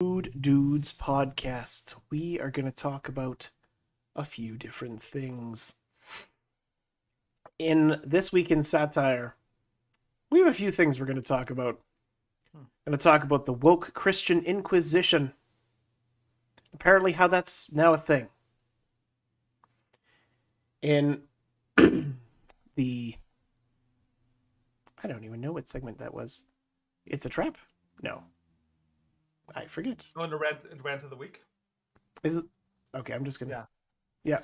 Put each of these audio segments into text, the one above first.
Shrewd Dudes podcast. We are going to talk about a few different things. In This Week in Satire, we have a few things we're going to talk about. We're going to talk about the woke Christian Inquisition. Apparently how that's now a thing. In the... I don't even know what segment that was. It's a Trap? No. I forget. Oh, and the rant of the week. Is it? Okay, I'm just gonna. Yeah.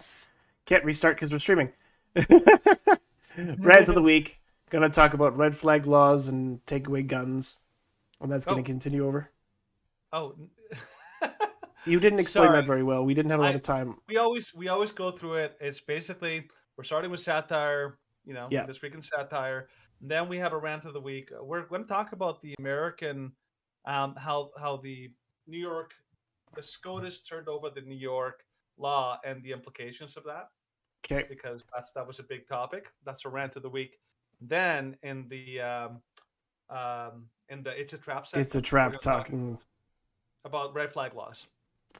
Can't restart because we're streaming. Rants of the week. Gonna talk about red flag laws and take away guns, and that's gonna continue over. Oh. You didn't explain that very well. We didn't have a lot of time. We always go through it. It's basically we're starting with satire. This week in satire. And then we have a rant of the week. We're going to talk about the American. How the SCOTUS turned over the New York law and the implications of that. Okay. Because that was a big topic. That's a rant of the week. Then in the It's a Trap segment, It's a Trap talking about red flag laws.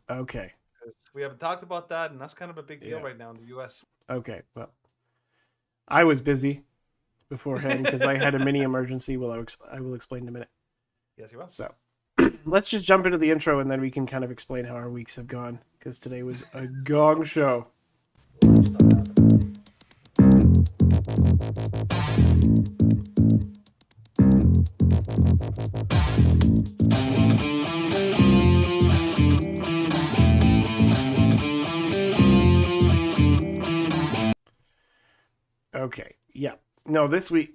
Okay. We haven't talked about that, and that's kind of a big deal right now in the U.S. Okay. Well, I was busy beforehand because I had a mini emergency. Well, I will explain in a minute. Yes, you will. So let's just jump into the intro and then we can kind of explain how our weeks have gone because today was a gong show. Okay. Yeah. No,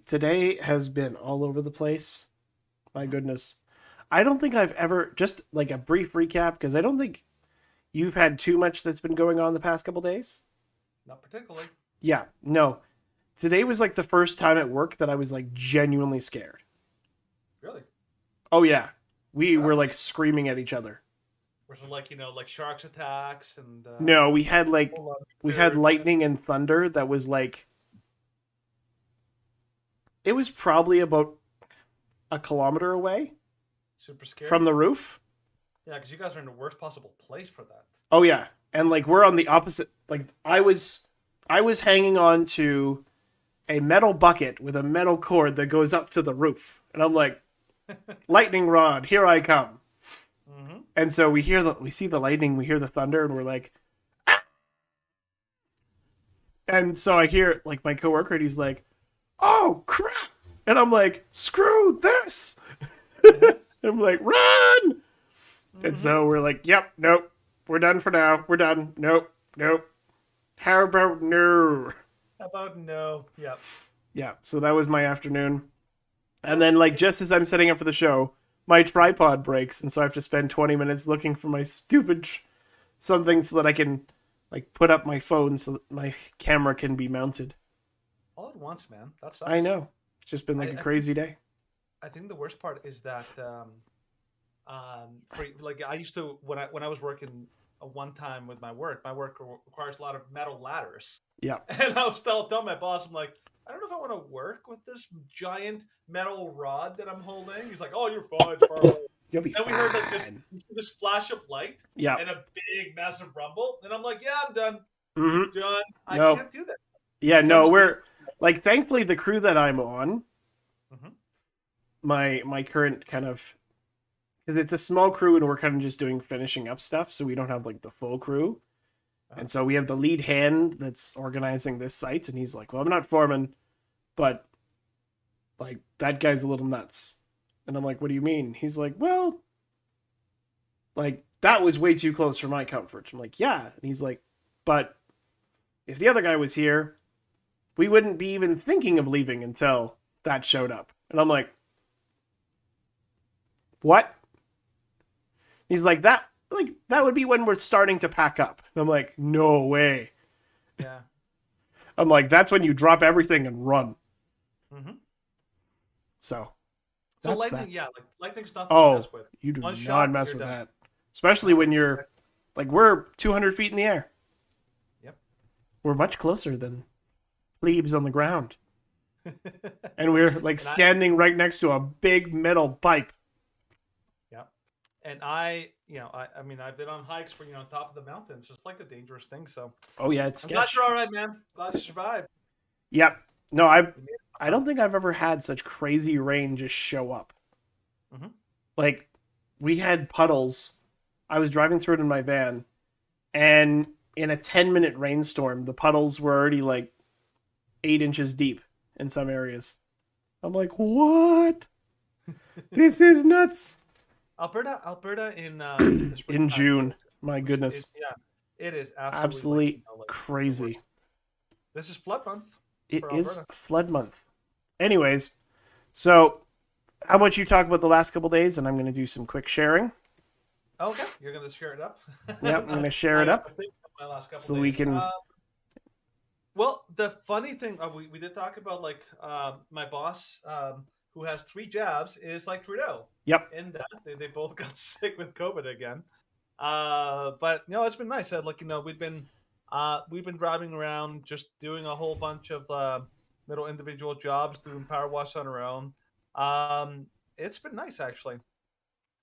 today has been all over the place. My goodness. I don't think I've ever, just like a brief recap, because I don't think you've had too much that's been going on the past couple days. Not particularly. Yeah, no. Today was like the first time at work that I was like genuinely scared. Really? Oh yeah. We were like screaming at each other. Was it like sharks attacks and... No, we had lightning and thunder that was like... It was probably about a kilometer away. Super scary. From the roof. Yeah, because you guys are in the worst possible place for that. Oh yeah, and like we're on the opposite. Like I was hanging on to a metal bucket with a metal cord that goes up to the roof, and I'm like, lightning rod, here I come. Mm-hmm. And so we see the lightning, we hear the thunder, and we're like, ah! And so I hear like my coworker, and he's like, oh crap, and I'm like, screw this. I'm like, run! Mm-hmm. And so we're like, yep, nope, we're done for now. We're done. Nope. How about no? How about no? Yep. Yeah, so that was my afternoon. And then, like, just as I'm setting up for the show, my tripod breaks, and so I have to spend 20 minutes looking for my stupid something so that I can, like, put up my phone so that my camera can be mounted. All at once, man. That sucks. I know. It's just been, like, a crazy day. I think the worst part is that, I used to when I was working one time with my work requires a lot of metal ladders. Yeah. And I was telling my boss, I'm like, I don't know if I want to work with this giant metal rod that I'm holding. He's like, oh, you're fine. You'll be fine. We heard like this flash of light. Yeah. And a big massive rumble, and I'm like, yeah, I'm done. Mm-hmm. Done. I can't do that. Yeah, no, we're like, thankfully the crew that I'm on. Mm-hmm. My current kind of, because it's a small crew and we're kind of just doing finishing up stuff, so we don't have like the full crew. And so we have the lead hand that's organizing this site, and he's like, well, I'm not foreman, but like that guy's a little nuts. And I'm like, what do you mean? He's like, well, like that was way too close for my comfort. I'm like, yeah. And he's like, but if the other guy was here, we wouldn't be even thinking of leaving until that showed up. And I'm like, what? He's like, that would be when we're starting to pack up. And I'm like, no way. Yeah. I'm like, that's when you drop everything and run. Mm-hmm. So lightning's nothing to mess with. You do not mess with that. Especially when you're, like, we're 200 feet in the air. Yep. We're much closer than plebes on the ground. And we're like standing right next to a big metal pipe. Yeah. And I mean, I've been on hikes for on top of the mountains. It's like a dangerous thing. So Oh yeah, it's I'm glad sketch. you're all right, man. Glad you survived. Yep. No, You made it. I don't think I've ever had such crazy rain just show up. Mhm. Like we had puddles. I was driving through it in my van, and in a 10-minute rainstorm, the puddles were already like 8 inches deep in some areas. I'm like, what? This is nuts. Alberta in the In springtime June. My goodness. yeah, it is Absolutely like crazy. this is flood month It for is Alberta. flood month. Anyways, so how about you talk about the last couple days, and I'm going to do some quick sharing. Okay, you're gonna share it up. Yep, I'm going to share I it have to up think of my last couple so we days. can. Well, the funny thing we did talk about like my boss who has 3 jabs is like Trudeau. Yep. In that they both got sick with COVID again. But it's been nice. Like we've been driving around just doing a whole bunch of little individual jobs, doing power wash on our own. It's been nice actually.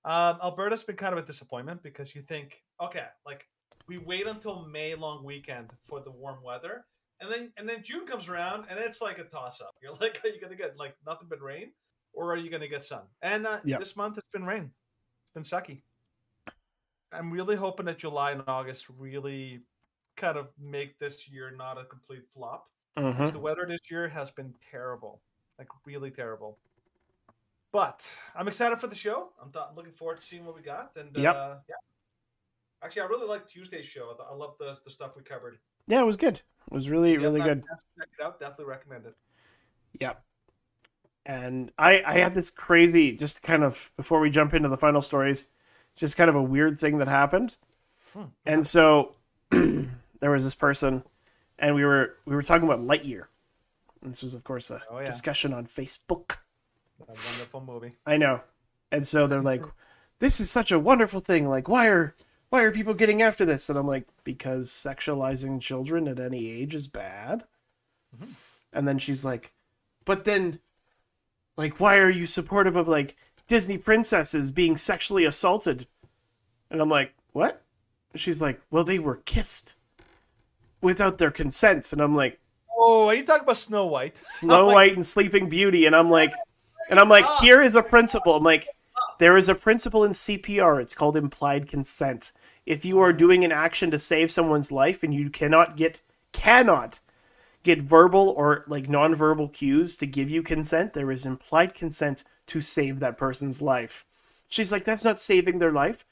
Alberta's been kind of a disappointment because you think, okay, like we wait until May long weekend for the warm weather, and then June comes around and it's like a toss up. You're like, are you gonna get like nothing but rain, or are you gonna get sun? And Yep. this month it's been rain. It's been sucky. I'm really hoping that July and August really kind of make this year not a complete flop because the weather this year has been terrible, like really terrible. But I'm excited for the show. Looking forward to seeing what we got. And Yep. yeah, actually, I really liked Tuesday's show. I love the stuff we covered. Yeah, it was good. It was really, If you really haven't had good. a chance to check it out, definitely recommend it. Yep. And I had this crazy, just kind of, before we jump into the final stories, just kind of a weird thing that happened. And so there was this person, and we were talking about Lightyear. And this was, of course, a discussion on Facebook. A wonderful movie. I know. And so they're like, this is such a wonderful thing. Like, why are people getting after this? And I'm like, because sexualizing children at any age is bad. Mm-hmm. And then she's like, but then, like, why are you supportive of, like, Disney princesses being sexually assaulted? And I'm like, what? And she's like, well, they were kissed without their consent. And I'm like, oh, are you talking about Snow White? Snow White and Sleeping Beauty. And I'm like, here is a principle. I'm like, there is a principle in CPR. It's called implied consent. If you are doing an action to save someone's life and you cannot get verbal or like nonverbal cues to give you consent, there is implied consent to save that person's life. She's like, that's not saving their life.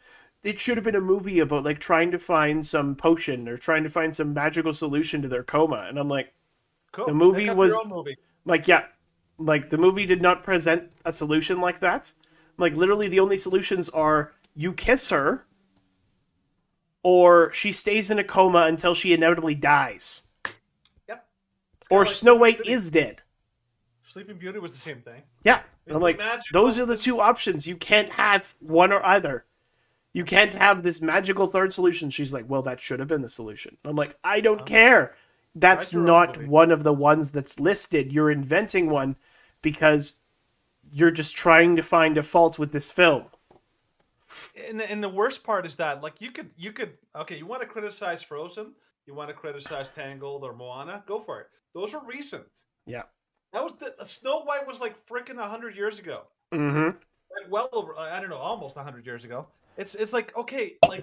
It should have been a movie about like trying to find some potion or trying to find some magical solution to their coma. And I'm like, cool. The movie was like, yeah, like the movie did not present a solution like that. Like literally the only solutions are you kiss her or she stays in a coma until she inevitably dies. Yep. Or like Snow White is dead. Sleeping Beauty was the same thing. Yeah. I'm like, those are the two options. You can't have one or either. You can't have this magical third solution. She's like, well, that should have been the solution. I'm like, I don't care. That's not one of the ones that's listed. You're inventing one because you're just trying to find a fault with this film. And the worst part is that, like, you could, okay, you want to criticize Frozen, you want to criticize Tangled or Moana, go for it. Those are recent. Yeah. That was Snow White was like freaking 100 years ago. Mm-hmm. Like, well over, I don't know, almost 100 years ago. It's like, okay, like,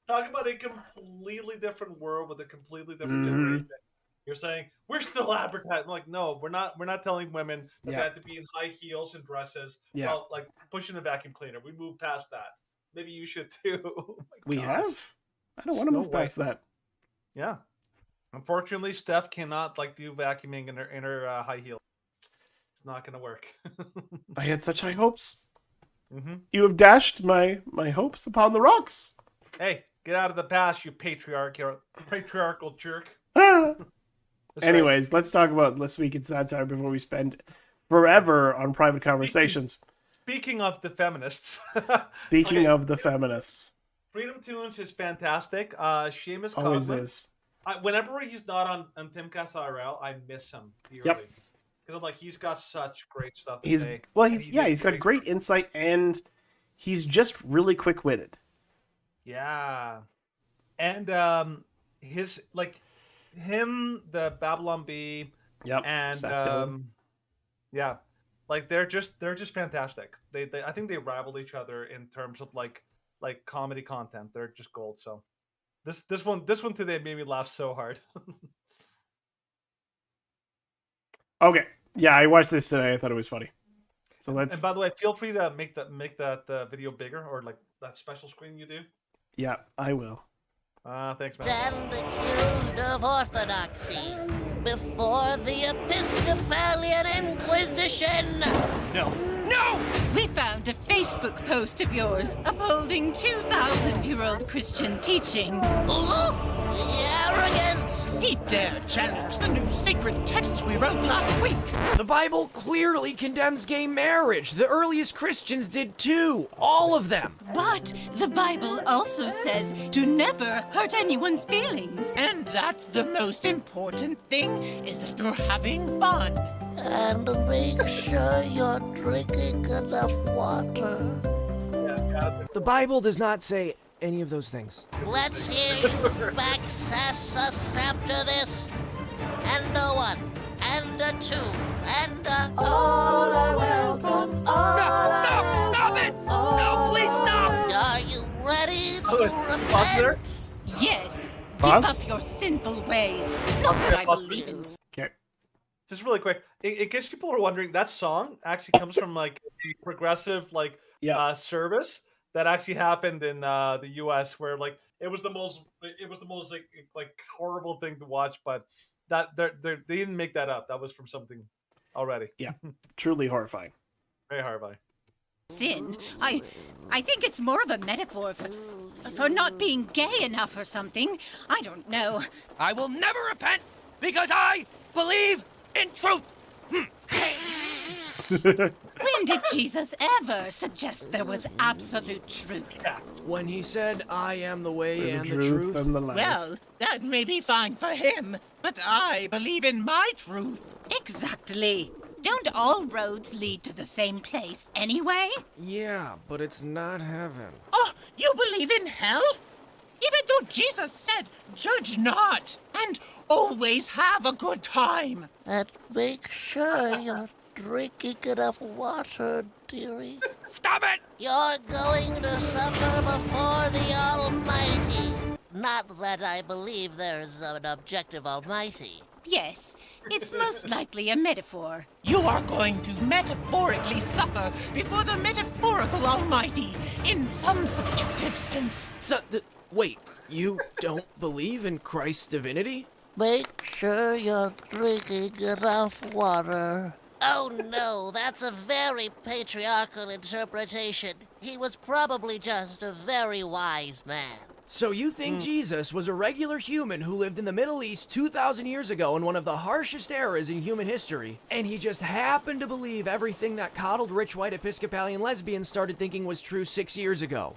talk about a completely different world with a completely different generation. You're saying we're still advertising. I'm like, no, we're not. We're not telling women that they have to be in high heels and dresses. Yeah. Well, like pushing a vacuum cleaner. We moved past that. Maybe you should too. Oh we have. I don't want to move past that. Yeah. Unfortunately, Steph cannot like do vacuuming in her high heels. It's not going to work. I had such high hopes. Mm-hmm. You have dashed my hopes upon the rocks. Hey, get out of the past, you patriarchal jerk. Anyways, let's talk about This Week in Satire before we spend forever on private conversations. Speaking of the feminists. Speaking of the feminists. Freedom Tunes is fantastic. Seamus always Coughlin, is. Whenever he's not on Timcast IRL, I miss him dearly. Yep. Because I'm like, he's got such great stuff to say. Well, he's got great insight, and He's just really quick-witted. Yeah. And the Babylon Bee, Yep. and yeah, like they're just fantastic. They I think they rival each other in terms of like comedy content. They're just gold. So this one today made me laugh so hard. Okay. Yeah, I watched this today. I thought it was funny. So let's. And by the way, feel free to make that video bigger, or like that special screen you do. Yeah, I will. Thanks, man. Stand accused of orthodoxy before the Episcopalian Inquisition. No! We found a Facebook post of yours upholding 2,000-year-old Christian teaching. Arrogance! He dared challenge the new sacred texts we wrote last week. The Bible clearly condemns gay marriage. The earliest Christians did too. All of them. But the Bible also says to never hurt anyone's feelings. And that's the most important thing, is that you're having fun. And make sure you're drinking enough water. The Bible does not say any of those things. Let's hear you back sass us after this. And a one, and a two, and a... All are welcome. Stop it! No, please stop! Are you ready to repent? Yes. Boss? Give up your sinful ways. Not that I believe in. Okay. Just really quick, in case people are wondering, that song actually comes from like a progressive service that actually happened in the U.S. where like it was the most like horrible thing to watch, but that they didn't make that up. That was from something already. Yeah, truly horrifying. Very horrifying. Sin. I think it's more of a metaphor for not being gay enough or something. I don't know. I will never repent because I believe in truth. When did Jesus ever suggest there was absolute truth? When he said, I am the way and the truth truth. and the life. Well, that may be fine for him, but I believe in my truth. Exactly. Don't all roads lead to the same place anyway? Yeah, but it's not heaven. Oh, you believe in hell? Even though Jesus said, judge not, and always have a good time. And make sure you're drinking enough water, dearie. Stop it! You're going to suffer before the Almighty. Not that I believe there's an objective Almighty. Yes, it's most likely a metaphor. You are going to metaphorically suffer before the metaphorical Almighty, in some subjective sense. Wait, you don't believe in Christ's divinity? Make sure you're drinking enough water. Oh no, that's a very patriarchal interpretation. He was probably just a very wise man. So you think Jesus was a regular human who lived in the Middle East 2,000 years ago in one of the harshest eras in human history, and he just happened to believe everything that coddled rich white Episcopalian lesbians started thinking was true 6 years ago?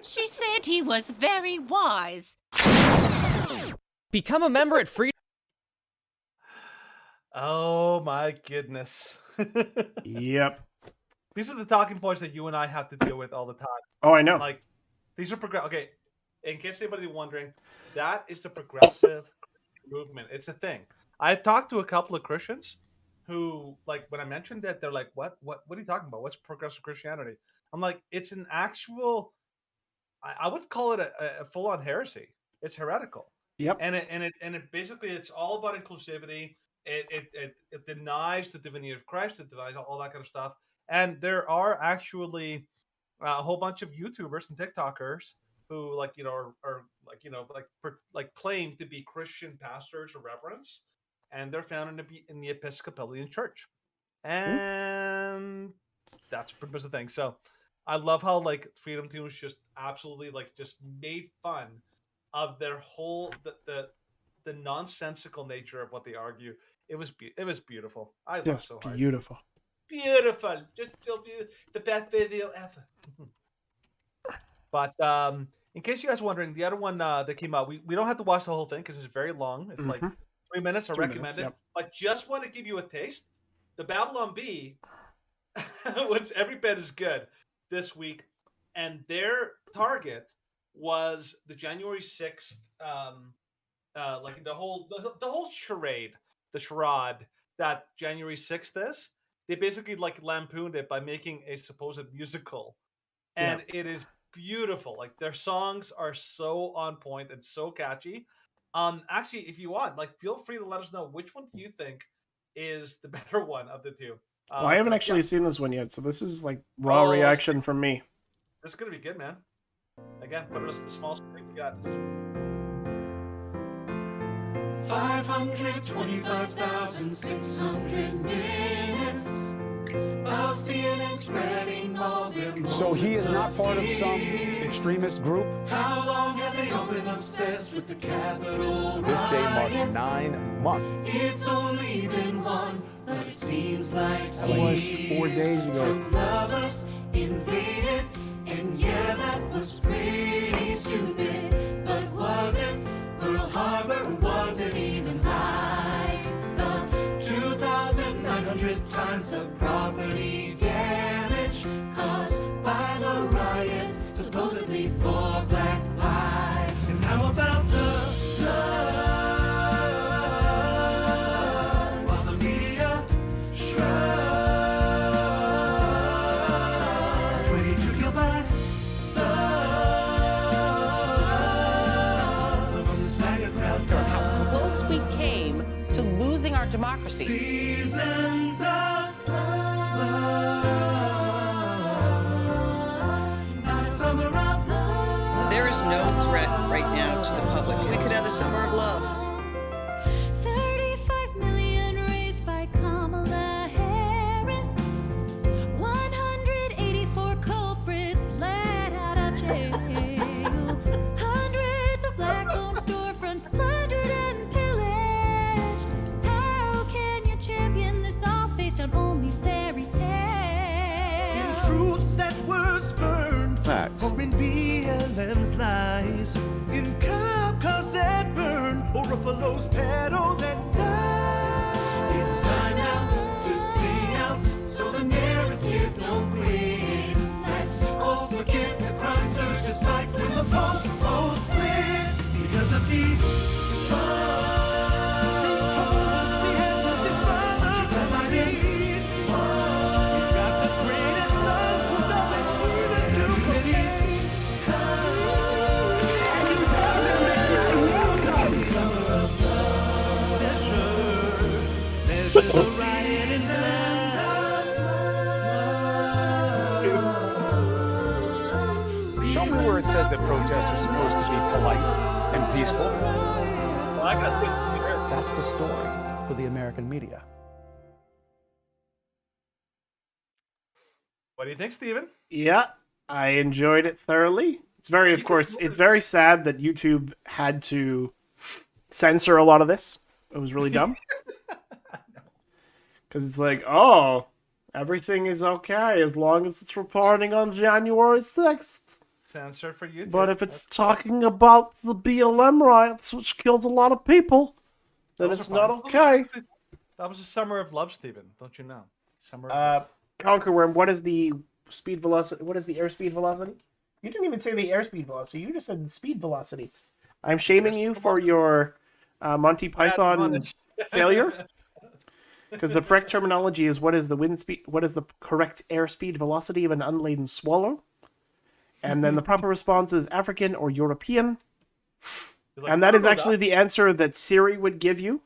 She said he was very wise. Become a member at Freedom. Oh my goodness. Yep. These are the talking points that you and I have to deal with all the time. Oh, I know. Like, these are okay. In case anybody wondering, that is the progressive movement. It's a thing. I've talked to a couple of Christians who, like, when I mentioned that, they're like, "What are you talking about? What's progressive Christianity?" I'm like, "It's an actual. I would call it a full-on heresy. It's heretical. Yep. And it basically, it's all about inclusivity. It denies the divinity of Christ. It denies all that kind of stuff. And there are actually a whole bunch of YouTubers and TikTokers who, like, you know, are like, you know, like claim to be Christian pastors or reverends, and they're found in the Episcopalian Church, and that's pretty much the thing. So I love how like Freedom Team was just absolutely like just made fun of their whole the nonsensical nature of what they argue. It was beautiful. I laughed so hard. Beautiful. Beautiful. Just so beautiful. The best video ever. But in case you guys are wondering, the other one that came out, we don't have to watch the whole thing because it's very long. It's like 3 minutes. I recommend it. Yep. But just want to give you a taste. The Babylon Bee was every bit as good this week, and their target was the January 6th, like the whole charade, the charade that January 6th is. They basically like lampooned it by making a supposed musical, and it is beautiful. Like their songs are so on point and so catchy. Actually, if you want, like, feel free to let us know which one do you think is the better one of the two. Well, I haven't actually seen this one yet, so this is like raw reaction from me. This is gonna be good, man. Again, put us the small screen we got. 525,600 minutes of CNN spreading all their. So he is not part of some extremist group? How long have they all been obsessed with the Capitol? This day marks 9 months. It's only been one, but it seems like That was 4 days ago. lovers invaded, and yeah, that was pretty stupid. But was it Pearl Harbor, or was it even like the 2,900 times the property damage caused by the riots, supposedly for Black lives? And how about the blood, while the media shrugged? 22 killed by thug from this MAGA crowd. Close we came to losing our democracy. Seasons of love, not a summer of love. There is no threat right now to the public. We could have the summer of love. 35 million raised by Kamala Harris. 184 culprits let out of jail. Hundreds of black-owned storefronts plundered and pillaged. How can you champion this all based on only fairy tales? In truths that were spurned, Facts. or in BLM's lies, in cop cars that burn, or a fellow's pedal that died. It's time now to sing out, so the narrative don't quit. Let's all forget the crime surge despite when the popo split. Because of the Show me where it says that protests are supposed to be polite and peaceful. Well, I got to That's the story for the American media. What do you think, Steven? Yeah, I enjoyed it thoroughly. It's very, of course, it's very sad that YouTube had to censor a lot of this. It was really dumb. Because it's like, oh, everything is okay as long as it's reporting on January 6th. Censored for YouTube. But if it's talking about the BLM riots, which killed a lot of people, then Those it's are not fine. okay. That was a summer of love, Steven. Don't you know? Summer. Conquerworm, what is the speed velocity? What is the airspeed velocity? You didn't even say the airspeed velocity. You just said the speed velocity. I'm shaming you for your Monty Python failure. Because the correct terminology is what is the wind speed? What is the correct airspeed velocity of an unladen swallow? And then the proper response is African or European. Like, and that is actually the answer that Siri would give you.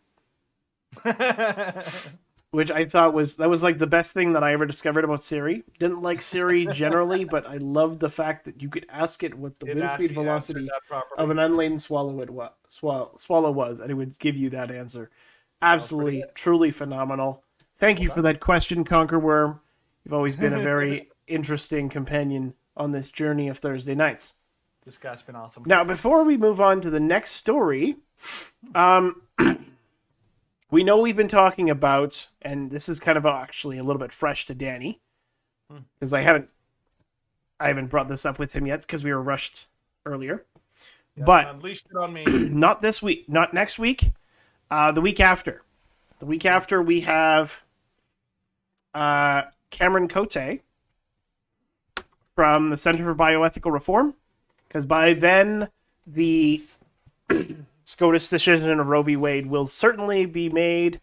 Which I thought was like the best thing that I ever discovered about Siri. Didn't like Siri generally, but I loved the fact that you could ask it what the wind speed velocity of an unladen swallow was, and it would give you that answer. Absolutely, truly phenomenal. Thank you for that question, Conquerworm. You've always been a very interesting companion on this journey of Thursday nights. This guy's been awesome. Now, before we move on to the next story, we know we've been talking about, and this is kind of actually a little bit fresh to Danny, because I haven't brought this up with him yet because we were rushed earlier. Yeah, but unleashed it on me. Not this week, not next week, the week after. The week after we have Cameron Cote from the Center for Bioethical Reform, because by then the SCOTUS decision of Roe v. Wade will certainly be made.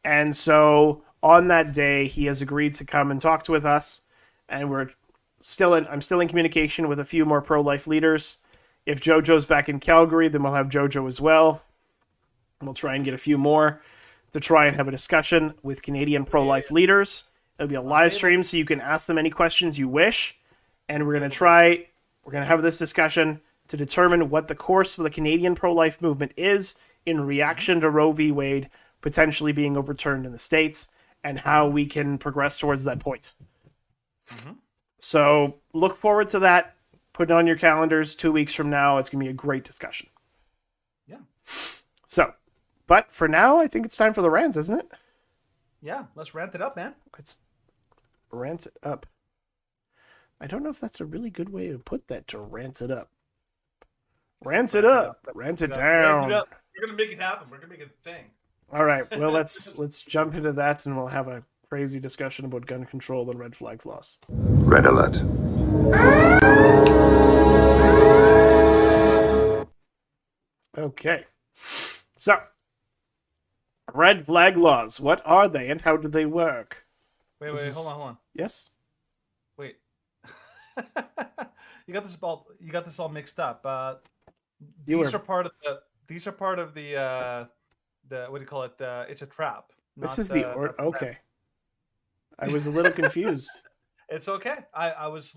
And so on that day, he has agreed to come and talk with us. And I'm still in communication with a few more pro-life leaders. If JoJo's back in Calgary, then we'll have JoJo as well. We'll try and get a few more to try and have a discussion with Canadian pro-life leaders. It'll be a live stream, so you can ask them any questions you wish. And we're going to have this discussion to determine what the course for the Canadian pro-life movement is in reaction to Roe v. Wade potentially being overturned in the States, and how we can progress towards that point. Mm-hmm. So look forward to that. Put it on your calendars. 2 weeks from now, it's going to be a great discussion. Yeah. So, but for now, I think it's time for the rants, isn't it? Yeah, let's rant it up, man. Let's rant it up. I don't know if that's a really good way to put that, to rant it up. Rant it up. Rant it down. Rant it up. We're going to make it happen. We're going to make it a thing. All right. Well, let's jump into that, and we'll have a crazy discussion about gun control and red flag laws. Red alert. Okay. So, red flag laws. What are they, and how do they work? Wait, hold on. Yes. Wait. You got this all mixed up. These are part of the what do you call it? It's a trap. This is the okay. I was a little confused. It's okay. I was.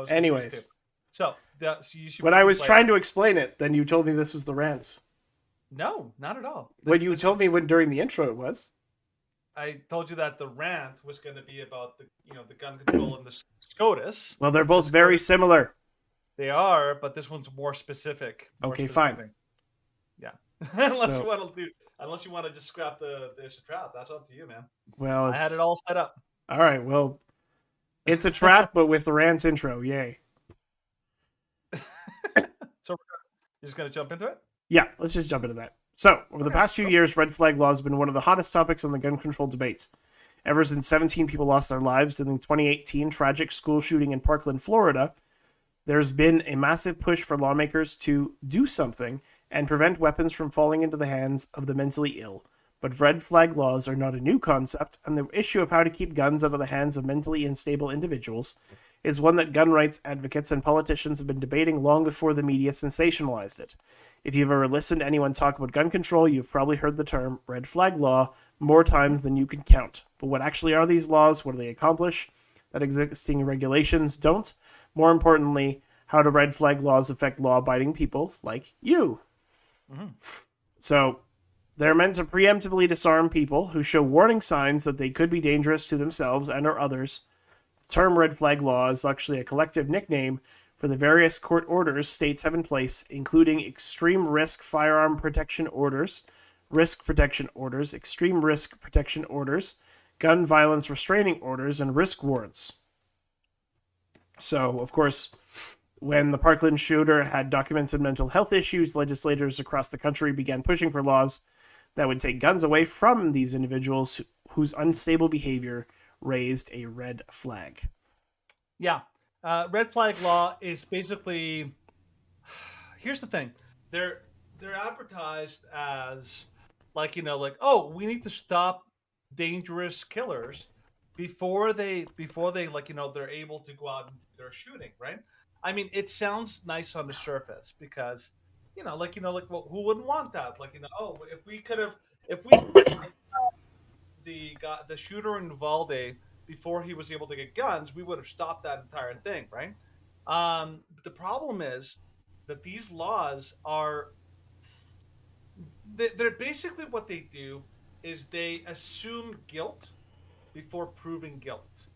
Anyways, so you should. When I was trying to explain it, then you told me this was the rants. No, not at all. When you told me during the intro it was. I told you that the rant was going to be about the gun control and the SCOTUS. Well, they're both very similar. They are, but this one's more specific. Okay, fine. Yeah. Unless you want to just scrap the it's a trap, that's up to you, man. Well, I had it all set up. All right, well, it's a trap, but with the rants intro, yay. So you're just gonna jump into it? Yeah, let's just jump into that. So, over the past few years, red flag laws have been one of the hottest topics on the gun control debate. Ever since 17 people lost their lives during the 2018 tragic school shooting in Parkland, Florida, there's been a massive push for lawmakers to do something and prevent weapons from falling into the hands of the mentally ill. But red flag laws are not a new concept, and the issue of how to keep guns out of the hands of mentally unstable individuals is one that gun rights advocates and politicians have been debating long before the media sensationalized it. If you've ever listened to anyone talk about gun control, you've probably heard the term red flag law more times than you can count. But what actually are these laws? What do they accomplish that existing regulations don't? More importantly, how do red flag laws affect law-abiding people like you? Mm-hmm. So, they're meant to preemptively disarm people who show warning signs that they could be dangerous to themselves and or others. The term red flag law is actually a collective nickname for the various court orders states have in place, including extreme risk firearm protection orders, risk protection orders, extreme risk protection orders, gun violence restraining orders, and risk warrants. So, of course, when the Parkland shooter had documented mental health issues, legislators across the country began pushing for laws that would take guns away from these individuals whose unstable behavior raised a red flag. Yeah. Red flag law is basically, here's the thing. They're advertised as oh, we need to stop dangerous killers before they they're able to go out and do their shooting, right? I mean, it sounds nice on the surface because, well, who wouldn't want that? If the shooter in Uvalde, before he was able to get guns, we would have stopped that entire thing, right? But the problem is that these laws they're basically what they do is they assume guilt before proving guilt.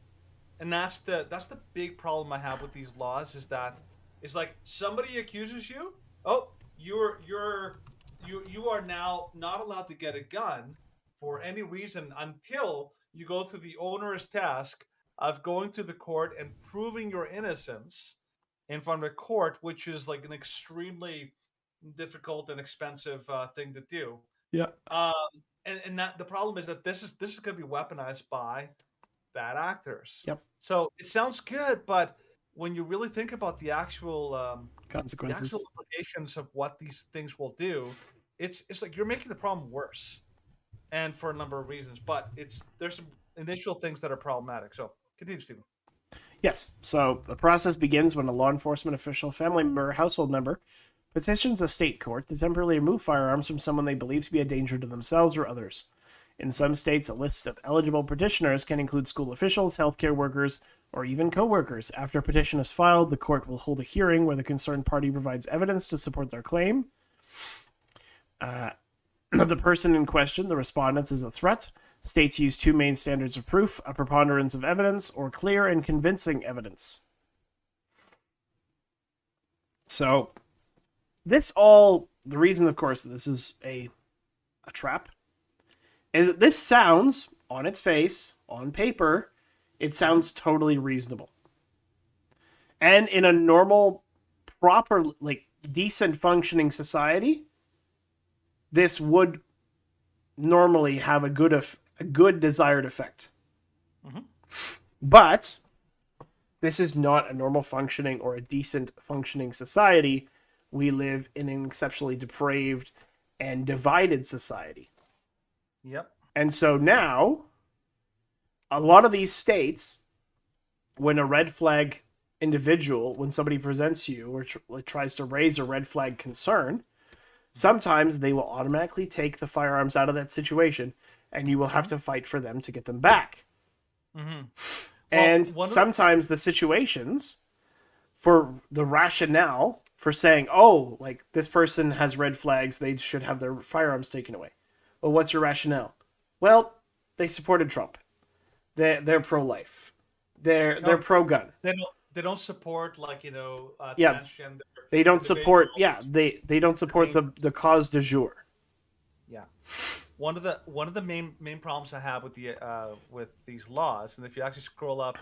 And that's the big problem I have with these laws is that it's like somebody accuses you, oh, you are now not allowed to get a gun for any reason until you go through the onerous task of going to the court and proving your innocence in front of a court, which is like an extremely difficult and expensive thing to do. Yeah. And that the problem is that this is going to be weaponized by bad actors. Yep. So it sounds good, but when you really think about the actual consequences, implications of what these things will do, it's like you're making the problem worse, and for a number of reasons. But there's some initial things that are problematic. So continue, Stephen. Yes. So the process begins when a law enforcement official, family member, or household member petitions a state court to temporarily remove firearms from someone they believe to be a danger to themselves or others. In some states, a list of eligible petitioners can include school officials, healthcare workers, or even co-workers. After a petition is filed, the court will hold a hearing where the concerned party provides evidence to support their claim. The person in question, the respondent, is a threat. States use two main standards of proof: a preponderance of evidence or clear and convincing evidence. So, the reason, of course, that this is a trap is that this sounds, on its face, on paper, it sounds totally reasonable. And in a normal, proper, like, decent functioning society, this would normally have a good desired effect. Mm-hmm. But this is not a normal functioning or a decent functioning society. We live in an exceptionally depraved and divided society. Yep. And so now, a lot of these states, when a red flag individual, when somebody presents you or tries to raise a red flag concern, sometimes they will automatically take the firearms out of that situation, and you will have to fight for them to get them back. Mm-hmm. And sometimes the situations for the rationale for saying, oh, like, this person has red flags, they should have their firearms taken away. Well, what's your rationale? Well, they supported Trump. They're pro-life. They're pro-gun. They don't support, like, transgender. They don't support. Yeah, they don't support the cause du jour. Yeah. One of the main problems I have with these laws, and if you actually scroll up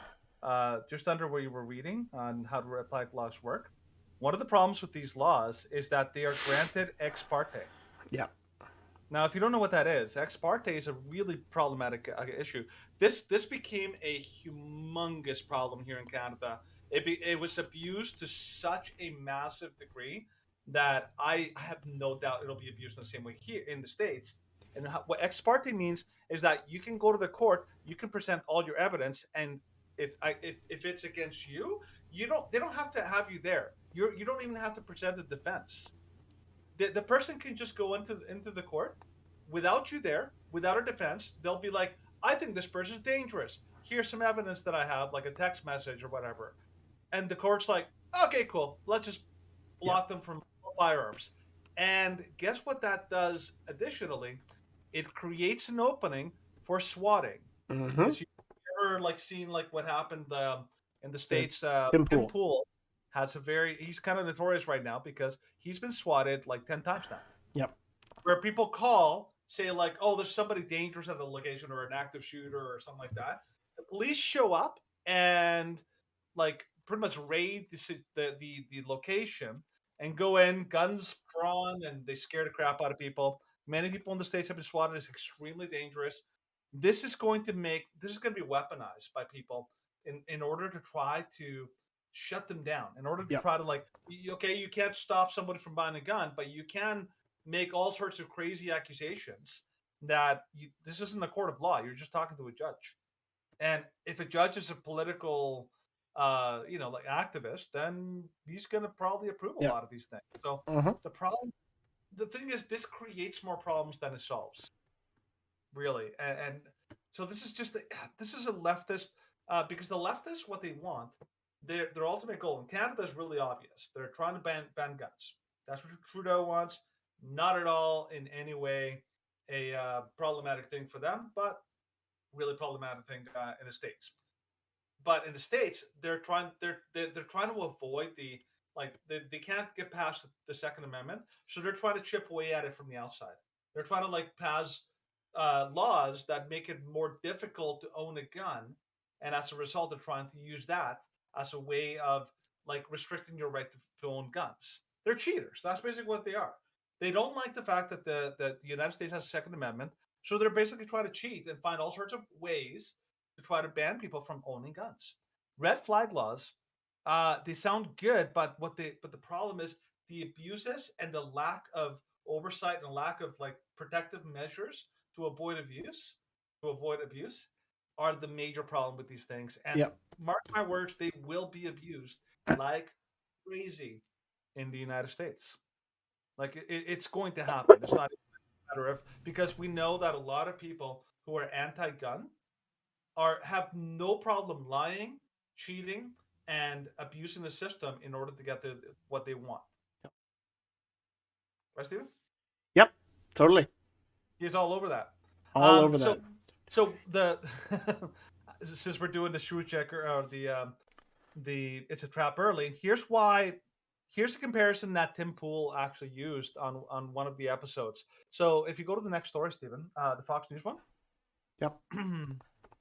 just under where you were reading on how the red flag laws work, one of the problems with these laws is that they are granted ex parte. Yeah. Now, if you don't know what that is, ex parte is a really problematic issue. This became a humongous problem here in Canada. It was abused to such a massive degree that I have no doubt it'll be abused in the same way here in the States. And what ex parte means is that you can go to the court, you can present all your evidence, and if it's against you, they don't have to have you there. You don't even have to present a defense. The person can just go into the court without you there, without a defense. They'll be like, I think this person's dangerous. Here's some evidence that I have, like a text message or whatever. And the court's like, okay, cool. Let's just block them from firearms. And guess what that does additionally? It creates an opening for swatting. Mm-hmm. You've ever seen what happened in the States? Tim Tim Pool has he's kind of notorious right now because he's been swatted 10 times now. Yep. Where people call, say oh, there's somebody dangerous at the location or an active shooter or something like that. The police show up and pretty much raid the location and go in, guns drawn, and they scare the crap out of people. Many people in the States have been swatted. It's extremely dangerous. This is going to be weaponized by people in order to try to shut them down, in order to try to you can't stop somebody from buying a gun, but you can make all sorts of crazy accusations that this isn't a court of law. You're just talking to a judge. And if a judge is a political activist, then he's going to probably approve a lot of these things. So the thing is, this creates more problems than it solves, really. And so this is a leftist, because the leftists, what they want, their ultimate goal in Canada is really obvious. They're trying to ban guns. That's what Trudeau wants. Not at all in any way a problematic thing for them, but really problematic thing in the States. But in the States, they're trying to avoid they can't get past the Second Amendment, so they're trying to chip away at it from the outside. They're trying to pass laws that make it more difficult to own a gun, and as a result, they're trying to use that as a way of restricting your right to own guns. They're cheaters. That's basically what they are. They don't like the fact that the United States has a Second Amendment, so they're basically trying to cheat and find all sorts of ways to try to ban people from owning guns. Red flag laws They sound good, but the problem is the abuses and the lack of oversight and lack of like protective measures to avoid abuse are the major problem with these things. And Yep. mark my words, they will be abused like crazy in the United States. Like it's going to happen. It's not a matter of, because we know that a lot of people who are anti-gun have no problem lying, cheating, and abusing the system in order to get what they want. Right, Steven? Yep. Totally. He's all over that. All over so, that. So the since we're doing the Shrewd checker or the it's a trap early. Here's a comparison that Tim Pool actually used on one of the episodes. So if you go to the next story, Stephen, the Fox News one. Yep.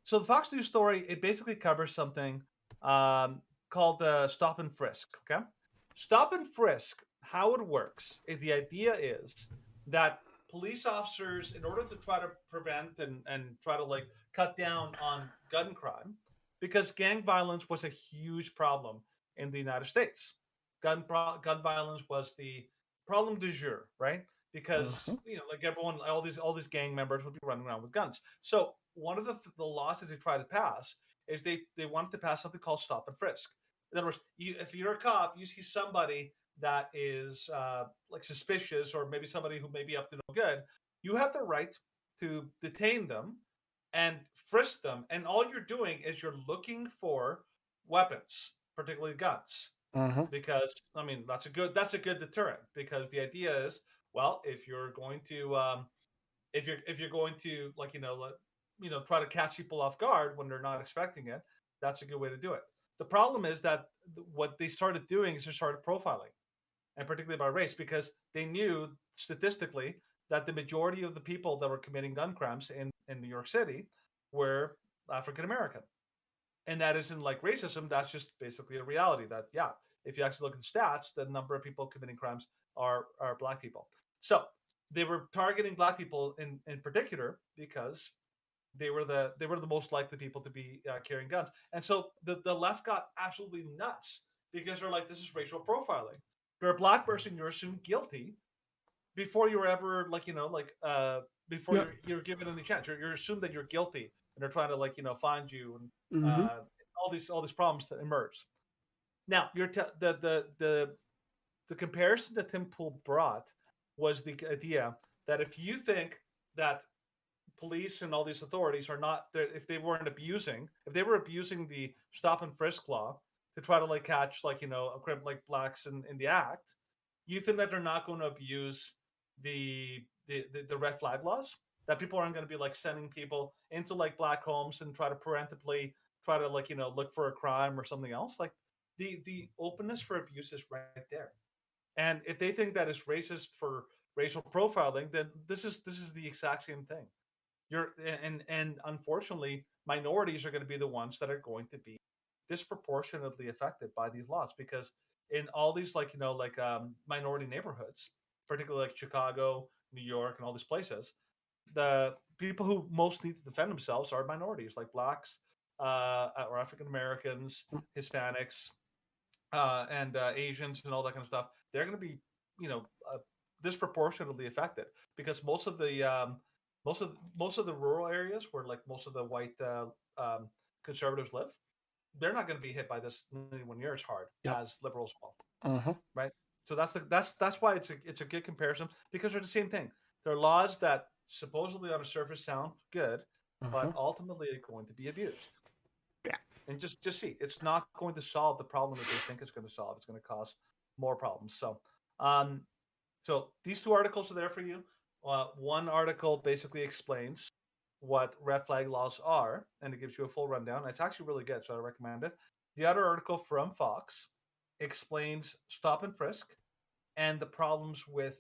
So the Fox News story, it basically covers something called the stop and frisk. Okay, stop and frisk. How it works is the idea is that police officers, in order to try to prevent and try to like cut down on gun crime, because gang violence was a huge problem in the United States. Gun violence was the problem du jour, right? Because like everyone, all these gang members would be running around with guns. So one of the laws that they tried to pass is they wanted to pass something called stop and frisk. In other words, if you're a cop, you see somebody that is like suspicious or maybe somebody who may be up to no good, you have the right to detain them and frisk them. And all you're doing is you're looking for weapons, particularly guns, because I mean that's a good deterrent. Because the idea is, well, if you're going to if you're going to like try to catch people off guard when they're not expecting it, that's a good way to do it. The problem is that what they started doing is they started profiling, and particularly by race, because they knew statistically that the majority of the people that were committing gun crimes in New York City were African American. And that isn't like racism, that's just basically a reality that, yeah, if you actually look at the stats, the number of people committing crimes are black people. So they were targeting black people in particular because they were the most likely people to be carrying guns. And so the left got absolutely nuts because they're like, this is racial profiling. If you're a black person, you're assumed guilty before you're ever before you're given any chance. You're assumed that you're guilty, and they're trying to find you, and all these problems that emerge. Now, the comparison that Tim Pool brought was the idea that if you think that police and all these authorities are not, if they were abusing the stop and frisk law to try to catch blacks in the act, you think that they're not going to abuse the red flag laws, that people aren't going to be sending people into black homes and try to preemptively try to look for a crime or something else. The openness for abuse is right there. And if they think that is racist for racial profiling, then this is the exact same thing. And unfortunately, minorities are going to be the ones that are going to be disproportionately affected by these laws, because in all these minority neighborhoods, particularly like Chicago, New York, and all these places, the people who most need to defend themselves are minorities, like blacks, or African Americans, Hispanics, and Asians, and all that kind of stuff. They're going to be, disproportionately affected, because most of the rural areas where most of the white conservatives live, they're not going to be hit by this anywhere near as hard as liberals will. Right. So that's why it's a good comparison, because they're the same thing. They're laws that supposedly on the surface sound good, but ultimately are going to be abused. Yeah. And just see, it's not going to solve the problem that they think it's going to solve. It's going to cause more problems. So, so these two articles are there for you. One article basically explains what red flag laws are, and it gives you a full rundown. It's actually really good, so I recommend it. The other article from Fox explains stop and frisk and the problems with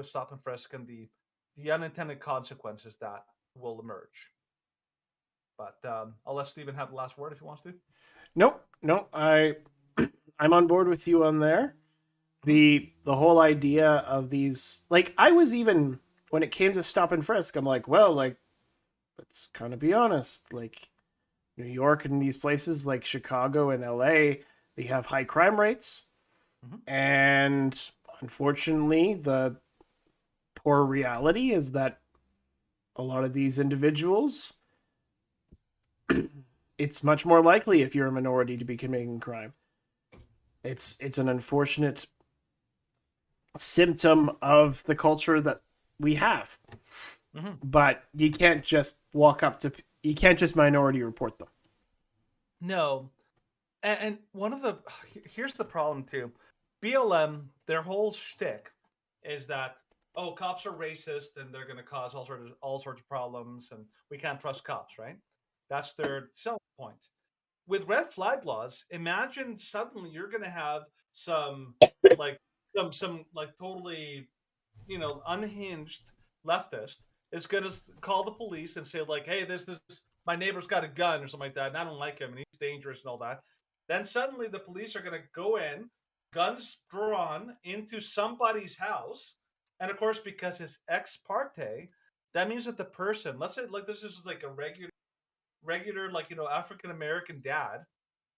stop and frisk and the unintended consequences that will emerge. But I'll let Stephen have the last word if he wants to. Nope. I'm on board with you on there. The whole idea of these, I was even, when it came to stop and frisk, I'm like, well, let's kind of be honest, New York and these places like Chicago and LA, They have high crime rates. And unfortunately, the poor reality is that a lot of these individuals, it's much more likely if you're a minority to be committing crime. It's an unfortunate symptom of the culture that we have. But you can't just you can't just minority report them. No. And one of here's the problem too. BLM, their whole shtick is that, oh, cops are racist and they're going to cause all sorts of problems and we can't trust cops, right? That's their selling point. With red flag laws, imagine suddenly you're going to have some totally, unhinged leftist is going to call the police and say like, hey, this my neighbor's got a gun or something like that, and I don't like him and he's dangerous and all that. Then suddenly the police are going to go in, guns drawn, into somebody's house. And of course, because it's ex parte, that means that the person, let's say like this is like a regular African-American dad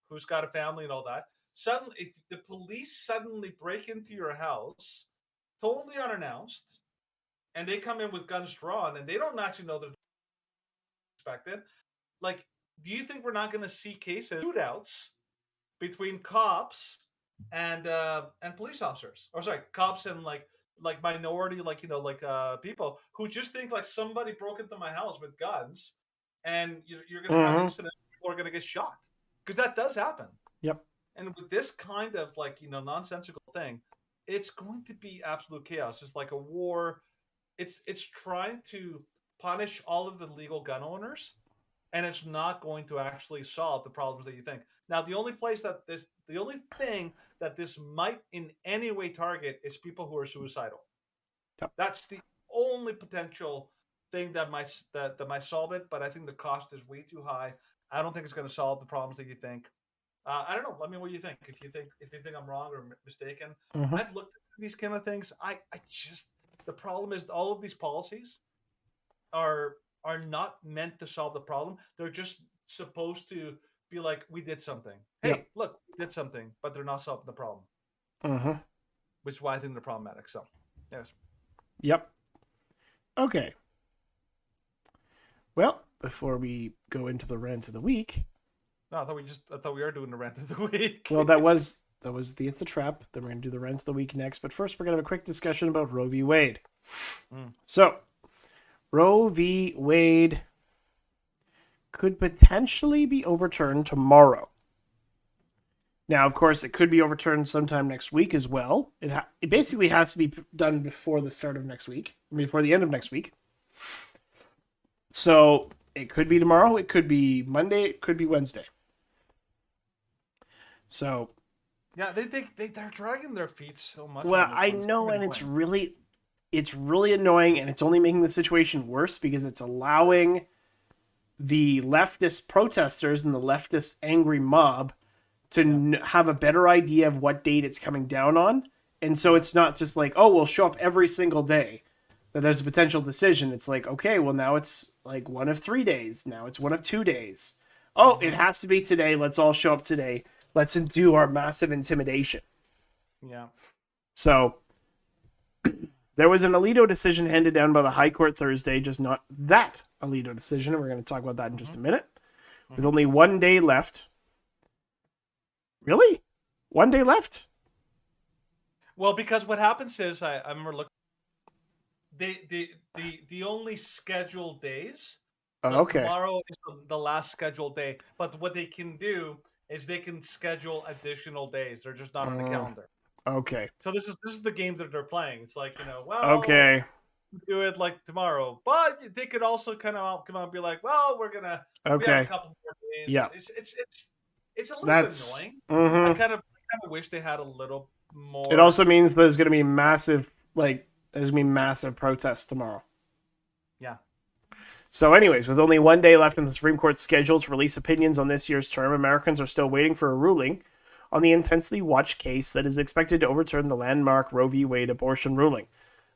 who's got a family and all that. Suddenly, if the police suddenly break into your house, totally unannounced, and they come in with guns drawn and they don't actually know they're expected. Like, do you think we're not going to see cases, shootouts between cops and police officers, or sorry, cops and like minority, people who just think like somebody broke into my house with guns, and you're going to have incidents, people are going to get shot, because that does happen. Yep. And with this kind of nonsensical thing, it's going to be absolute chaos. It's like a war. It's trying to punish all of the legal gun owners, and it's not going to actually solve the problems that you think. Now, the only thing that this might in any way target is people who are suicidal. Yep. That's the only potential thing that might solve it, but I think the cost is way too high. I don't think it's going to solve the problems that you think. I don't know. Let me know what you think. If you think I'm wrong or mistaken, I've looked at these kind of things. The problem is all of these policies are not meant to solve the problem. They're just supposed to be like, we did something. Hey, look, we did something, but they're not solving the problem. Which is why I think they're problematic. So, yes. Yep. Okay. Well, before we go into the rants of the week. No, I thought we were doing the rant of the week. Well, that was the It's a Trap. Then we're going to do the rants of the week next. But first, we're going to have a quick discussion about Roe v. Wade. So, Roe v. Wade could potentially be overturned tomorrow. Now, of course, it could be overturned sometime next week as well. It basically has to be done before the start of next week, before the end of next week. So, it could be tomorrow, it could be Monday, it could be Wednesday. So, yeah, they're dragging their feet so much. Well, I know, and it's really annoying, and it's only making the situation worse because it's allowing the leftist protesters and the leftist angry mob to have a better idea of what date it's coming down on. And so it's not just like, oh, we'll show up every single day that there's a potential decision. It's like, okay, well, now it's like one of 3 days. Now it's one of 2 days. Oh, it has to be today. Let's all show up today. Let's do our massive intimidation. Yeah. So there was an Alito decision handed down by the High Court Thursday, just not that Alito decision. And we're going to talk about that in just a minute. With only 1 day left. Really? 1 day left? Well, because what happens is, I remember looking, the only scheduled days. Okay. Tomorrow is the last scheduled day. But what they can do is they can schedule additional days. They're just not on the calendar. Okay. So this is the game that they're playing. It's like, well, okay, do it like tomorrow, but they could also kind of come out and be like, well, we're gonna we have a couple more days. Yeah, it's a little bit annoying. I kind of wish they had a little more. It also means there's going to be massive protests tomorrow. Yeah. So anyways, with only 1 day left in the Supreme Court's schedule to release opinions on this year's term, Americans are still waiting for a ruling on the intensely watched case that is expected to overturn the landmark Roe v. Wade abortion ruling.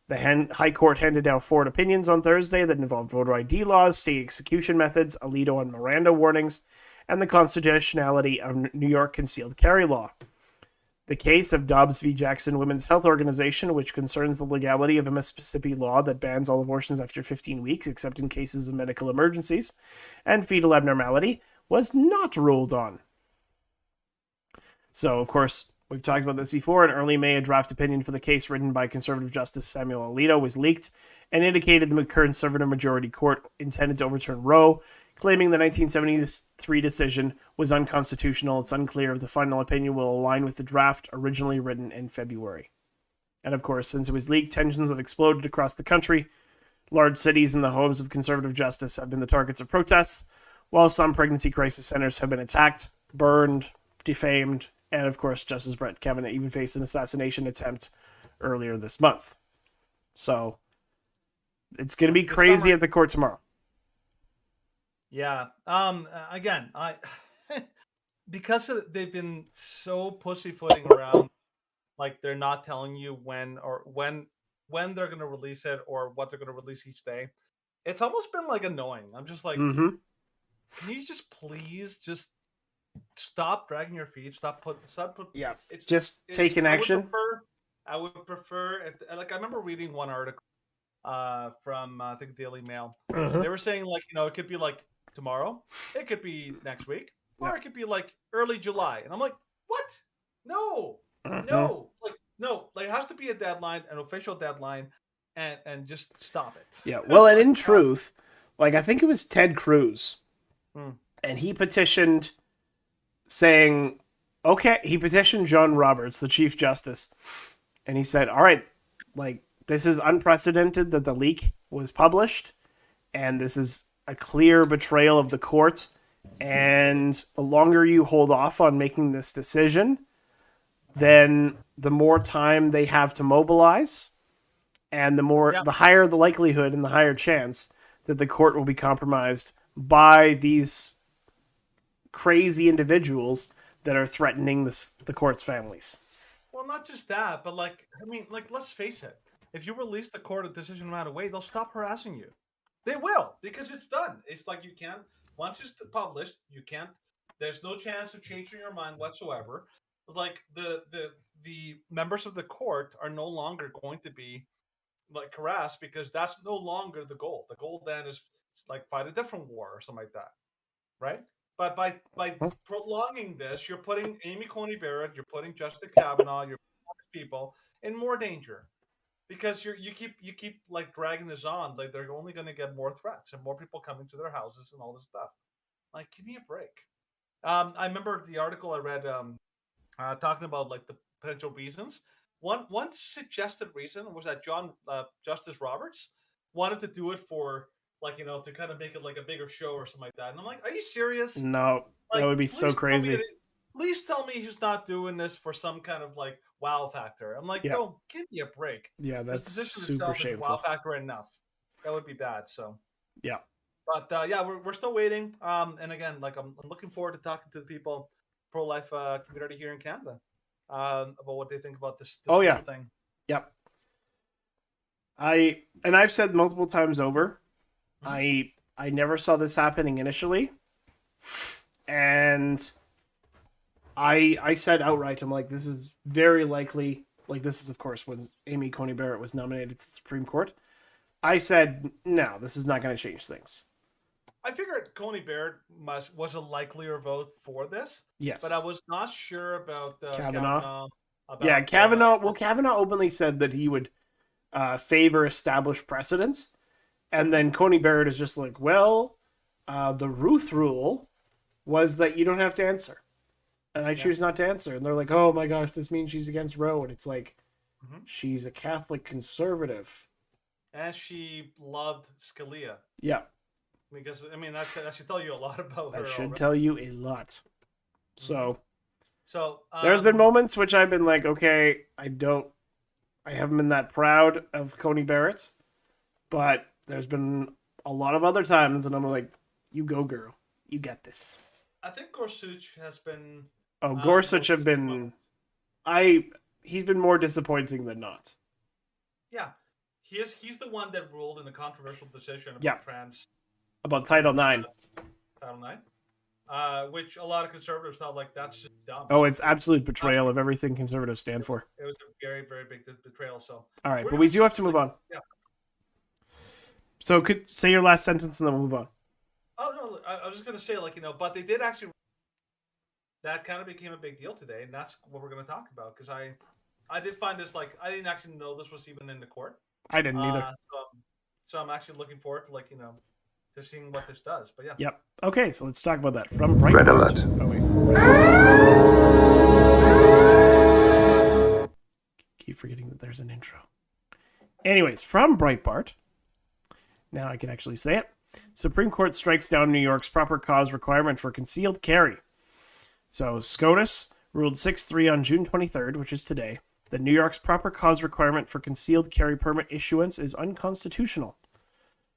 The High Court handed down 4 opinions on Thursday that involved voter ID laws, state execution methods, Alito and Miranda warnings, and the constitutionality of New York concealed carry law. The case of Dobbs v. Jackson Women's Health Organization, which concerns the legality of a Mississippi law that bans all abortions after 15 weeks, except in cases of medical emergencies and fetal abnormality, was not ruled on. So, of course, we've talked about this before. In early May, a draft opinion for the case written by conservative Justice Samuel Alito was leaked and indicated the conservative majority court intended to overturn Roe, claiming the 1973 decision was unconstitutional. It's unclear if the final opinion will align with the draft originally written in February. And of course, since it was leaked, tensions have exploded across the country. Large cities and the homes of conservative justice have been the targets of protests, while some pregnancy crisis centers have been attacked, burned, defamed, and of course, Justice Brett Kavanaugh even faced an assassination attempt earlier this month. So, it's going to be crazy at the court tomorrow. Yeah. Again, because they've been so pussyfooting around, like they're not telling you when they're going to release it or what they're going to release each day. It's almost been like annoying. I'm just like, can you just please just stop dragging your feet? Stop put. Yeah. Take an action. I would prefer if, like, I remember reading one article from I think Daily Mail. They were saying, like, it could be like tomorrow, it could be next week, or it could be like early July. And I'm like, what? No, like it has to be a deadline, an official deadline, and just stop it. Yeah. Well, and in truth, like I think it was Ted Cruz, and he petitioned saying, okay, he petitioned John Roberts, the Chief Justice, and he said, all right, like, this is unprecedented that the leak was published, and this is a clear betrayal of the court, and the longer you hold off on making this decision, then the more time they have to mobilize, and the higher the likelihood and the higher chance that the court will be compromised by these crazy individuals that are threatening the court's families. Well, not just that, but let's face it. If you release the court a decision right away, they'll stop harassing you. They will, because it's done. It's like you can't, once it's published, you can't, there's no chance of changing your mind whatsoever. Like the members of the court are no longer going to be like harassed, because that's no longer the goal. The goal then is like fight a different war or something like that. Right? But by prolonging this, you're putting Amy Coney Barrett, you're putting Justice Kavanaugh, you're putting people in more danger, because you keep like dragging this on. Like they're only going to get more threats and more people coming to their houses and all this stuff. Like, give me a break. I remember the article I read talking about like the potential reasons. One suggested reason was that Justice Roberts wanted to do it for, like, to kind of make it like a bigger show or something like that. And I'm like, are you serious? No, like, that would be so crazy. Please tell me he's not doing this for some kind of like wow factor. I'm like, no, give me a break. Yeah, that's super shameful. Wow factor enough. That would be bad. So yeah, but we're still waiting. And again, like I'm looking forward to talking to the people, pro-life community here in Canada, about what they think about this whole thing. Yep. I've said multiple times over, I never saw this happening initially, and I said outright, I'm like, this is very likely, like this is of course when Amy Coney Barrett was nominated to the Supreme Court. I said, no, this is not going to change things. I figured Coney Barrett was a likelier vote for this. Yes, but I was not sure about Kavanaugh. Kavanaugh. Well, Kavanaugh openly said that he would favor established precedents, and then Coney Barrett is just like, well, the Ruth rule was that you don't have to answer, and I choose not to answer. And they're like, oh my gosh, this means she's against Roe, and it's like, she's a Catholic conservative, and she loved Scalia. Yeah. Because, I mean, that should tell you a lot about her. That should tell you a lot. So there's there's been moments which I've been like, okay, I haven't been that proud of Coney Barrett, but there's been a lot of other times, and I'm like, you go, girl. You get this. I think Gorsuch has been... Oh, Gorsuch have been... He's been more disappointing than not. Yeah. He's the one that ruled in a controversial decision about trans... About Title IX. Title IX? which a lot of conservatives felt like that's just dumb. Oh, it's absolute betrayal of everything conservatives stand for. It was a very, very big betrayal. So, all right, but we do have to move on. Yeah. So, could say your last sentence and then we'll move on. Oh no, I was just gonna say, but they did actually. That kind of became a big deal today, and that's what we're gonna talk about. Because I did find this I didn't actually know this was even in the court. I didn't either. So I'm actually looking forward to to seeing what this does. But yeah. Yep. Okay, so let's talk about that from Breitbart. Red alert. Oh wait. Keep forgetting that there's an intro. Anyways, from Breitbart. Now I can actually say it. Supreme Court strikes down New York's proper cause requirement for concealed carry. So SCOTUS ruled 6-3 on June 23rd, which is today, that New York's proper cause requirement for concealed carry permit issuance is unconstitutional.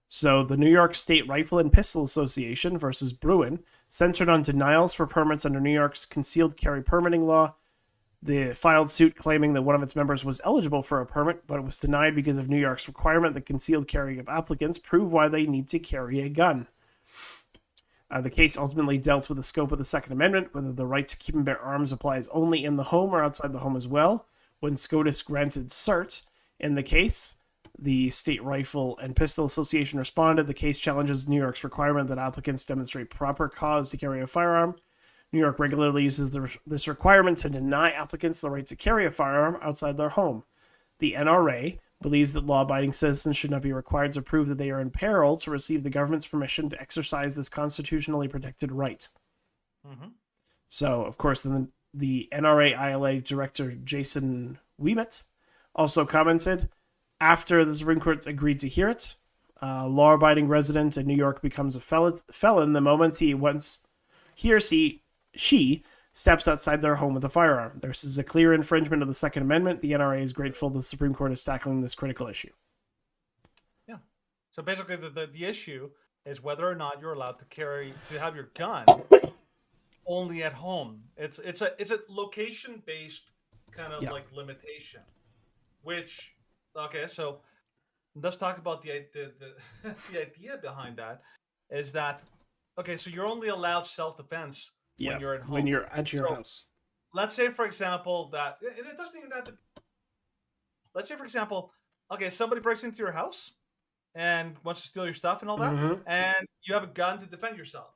So the New York State Rifle and Pistol Association versus Bruin centered on denials for permits under New York's concealed carry permitting law. They filed suit claiming that one of its members was eligible for a permit, but it was denied because of New York's requirement that concealed carry of applicants prove why they need to carry a gun. The case ultimately dealt with the scope of the Second Amendment, whether the right to keep and bear arms applies only in the home or outside the home as well. When SCOTUS granted cert in the case, the State Rifle and Pistol Association responded. The case challenges New York's requirement that applicants demonstrate proper cause to carry a firearm. New York regularly uses this requirement to deny applicants the right to carry a firearm outside their home. The NRA believes that law-abiding citizens should not be required to prove that they are in peril to receive the government's permission to exercise this constitutionally protected right. Mm-hmm. So, of course, then the NRA-ILA director Jason Ouimet also commented, after the Supreme Court agreed to hear it, law-abiding resident in New York becomes a felon the moment he or she steps outside their home with a firearm. This is a clear infringement of the Second Amendment. The NRA is grateful the Supreme Court is tackling this critical issue. Yeah. So basically, the issue is whether or not you're allowed to have your gun only at home. It's a location based kind of limitation. Which, okay, so let's talk about the the idea behind that. Is that okay? So you're only allowed self defense. When you're at home. When you're at your house. Let's say, for example, and it doesn't even have to. Let's say, for example, okay, somebody breaks into your house and wants to steal your stuff and all that, and you have a gun to defend yourself.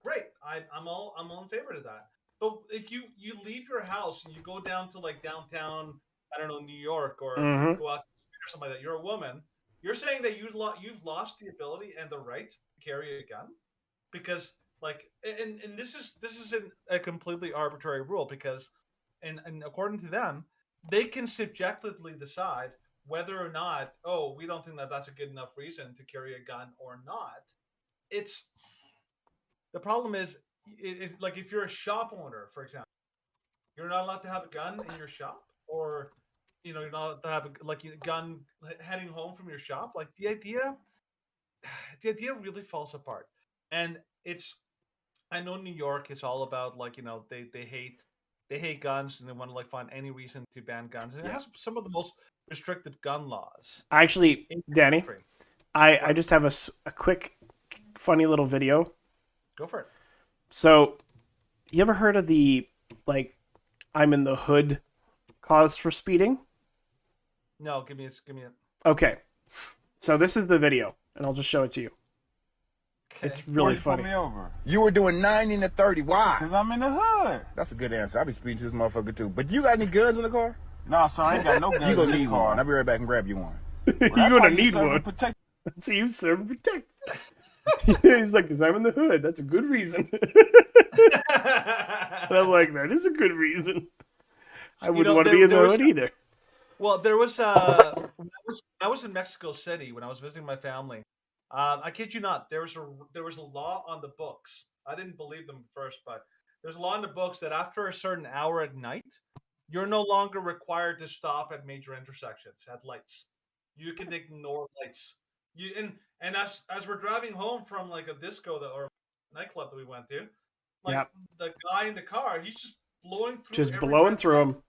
Great, I'm all in favor of that. But if you leave your house and you go down to downtown, I don't know, New York, or go out to the street or something like that, you're a woman. You're saying that you've lost the ability and the right to carry a gun because. And this isn't a completely arbitrary rule because, and according to them, they can subjectively decide whether or not, we don't think that that's a good enough reason to carry a gun or not. The problem is, like if you're a shop owner, for example, you're not allowed to have a gun in your shop, or you're not allowed to have a gun heading home from your shop. Like the idea really falls apart, and I know New York is all about they hate guns and they want to find any reason to ban guns. And it has some of the most restrictive gun laws. Actually, Danny, I just have a quick, funny little video. Go for it. So, you ever heard of the I'm in the hood cause for speeding? No, give me it. Okay, so this is the video, and I'll just show it to you. It's really funny. Me over? You were doing 90 to 30. Why? Because I'm in the hood. That's a good answer. I'll be speeding to this motherfucker too. But you got any guns in the car? No, son, I ain't got no guns You gonna in need this car. one. I'll be right back and grab you one. You're gonna need one. That's how you serve and protect. He's like, because I'm in the hood. That's a good reason. And I'm like, that is a good reason. I wouldn't want to be in the hood either. Well, there was I was in Mexico City when I was visiting my family. I kid you not, there was a law on the books. I didn't believe them first, but there's a law in the books that after a certain hour at night, you're no longer required to stop at major intersections at lights. You can ignore lights. And as we're driving home from a disco or nightclub that we went to, the guy in the car, he's just blowing through them.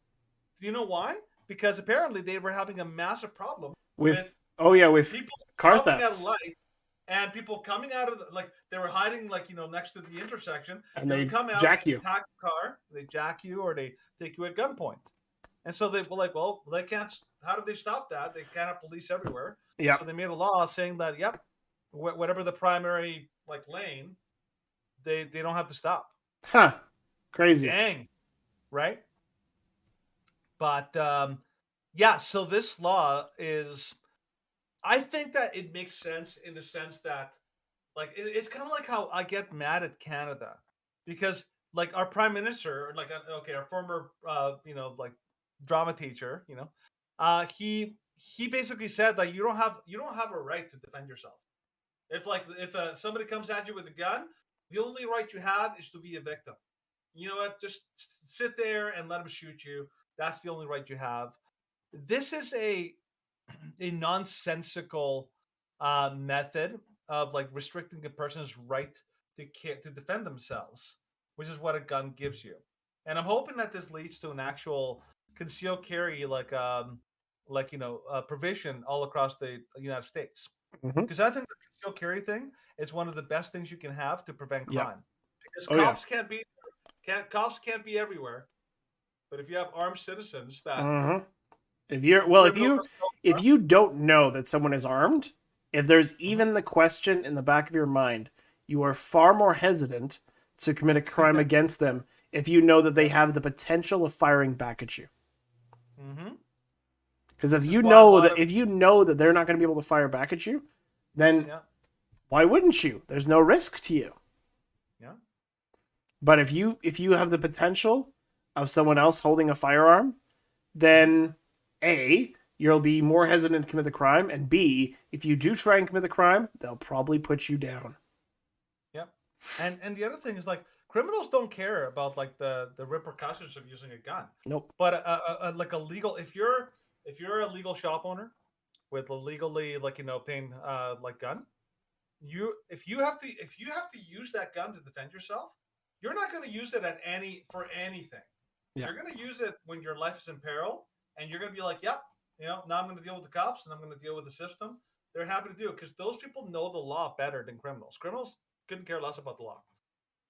Do you know why? Because apparently they were having a massive problem with people car stopping theft. at light and people coming out of they were hiding next to the intersection, And they they would come out, jack you. attack the car, they jack you, or they take you at gunpoint. And so they were like, well, they can't. How do they stop that? They can't have police everywhere. Yeah. So they made a law saying that, whatever the primary lane, they don't have to stop. Huh. Crazy. Dang. Right. But so this law is, I think that it makes sense in the sense that it's kind of like how I get mad at Canada, because our prime minister, our former drama teacher, he basically said that you don't have a right to defend yourself. If somebody comes at you with a gun, the only right you have is to be a victim. You know what? Just sit there and let them shoot you. That's the only right you have. This is a nonsensical method of restricting a person's right to defend themselves, which is what a gun gives you. And I'm hoping that this leads to an actual concealed carry, provision all across the United States. Because I think the concealed carry thing is one of the best things you can have to prevent crime. Because cops can't be everywhere, but if you have armed citizens that if you don't know that someone is armed, if there's even the question in the back of your mind, you are far more hesitant to commit a crime against them if you know that they have the potential of firing back at you. Because if you know that they're not going to be able to fire back at you, then why wouldn't you? There's no risk to you. Yeah. But if you have the potential of someone else holding a firearm, then A, you'll be more hesitant to commit the crime, and B, if you do try and commit the crime, they'll probably put you down. Yep. And the other thing is criminals don't care about the repercussions of using a gun. Nope. But a legal, if you're a legal shop owner with a legally obtained gun, if you have to use that gun to defend yourself, you're not going to use it for anything. Yeah. You're going to use it when your life is in peril, and you're going to be like, yep, now I'm going to deal with the cops and I'm going to deal with the system. They're happy to do it because those people know the law better than criminals. Criminals couldn't care less about the law.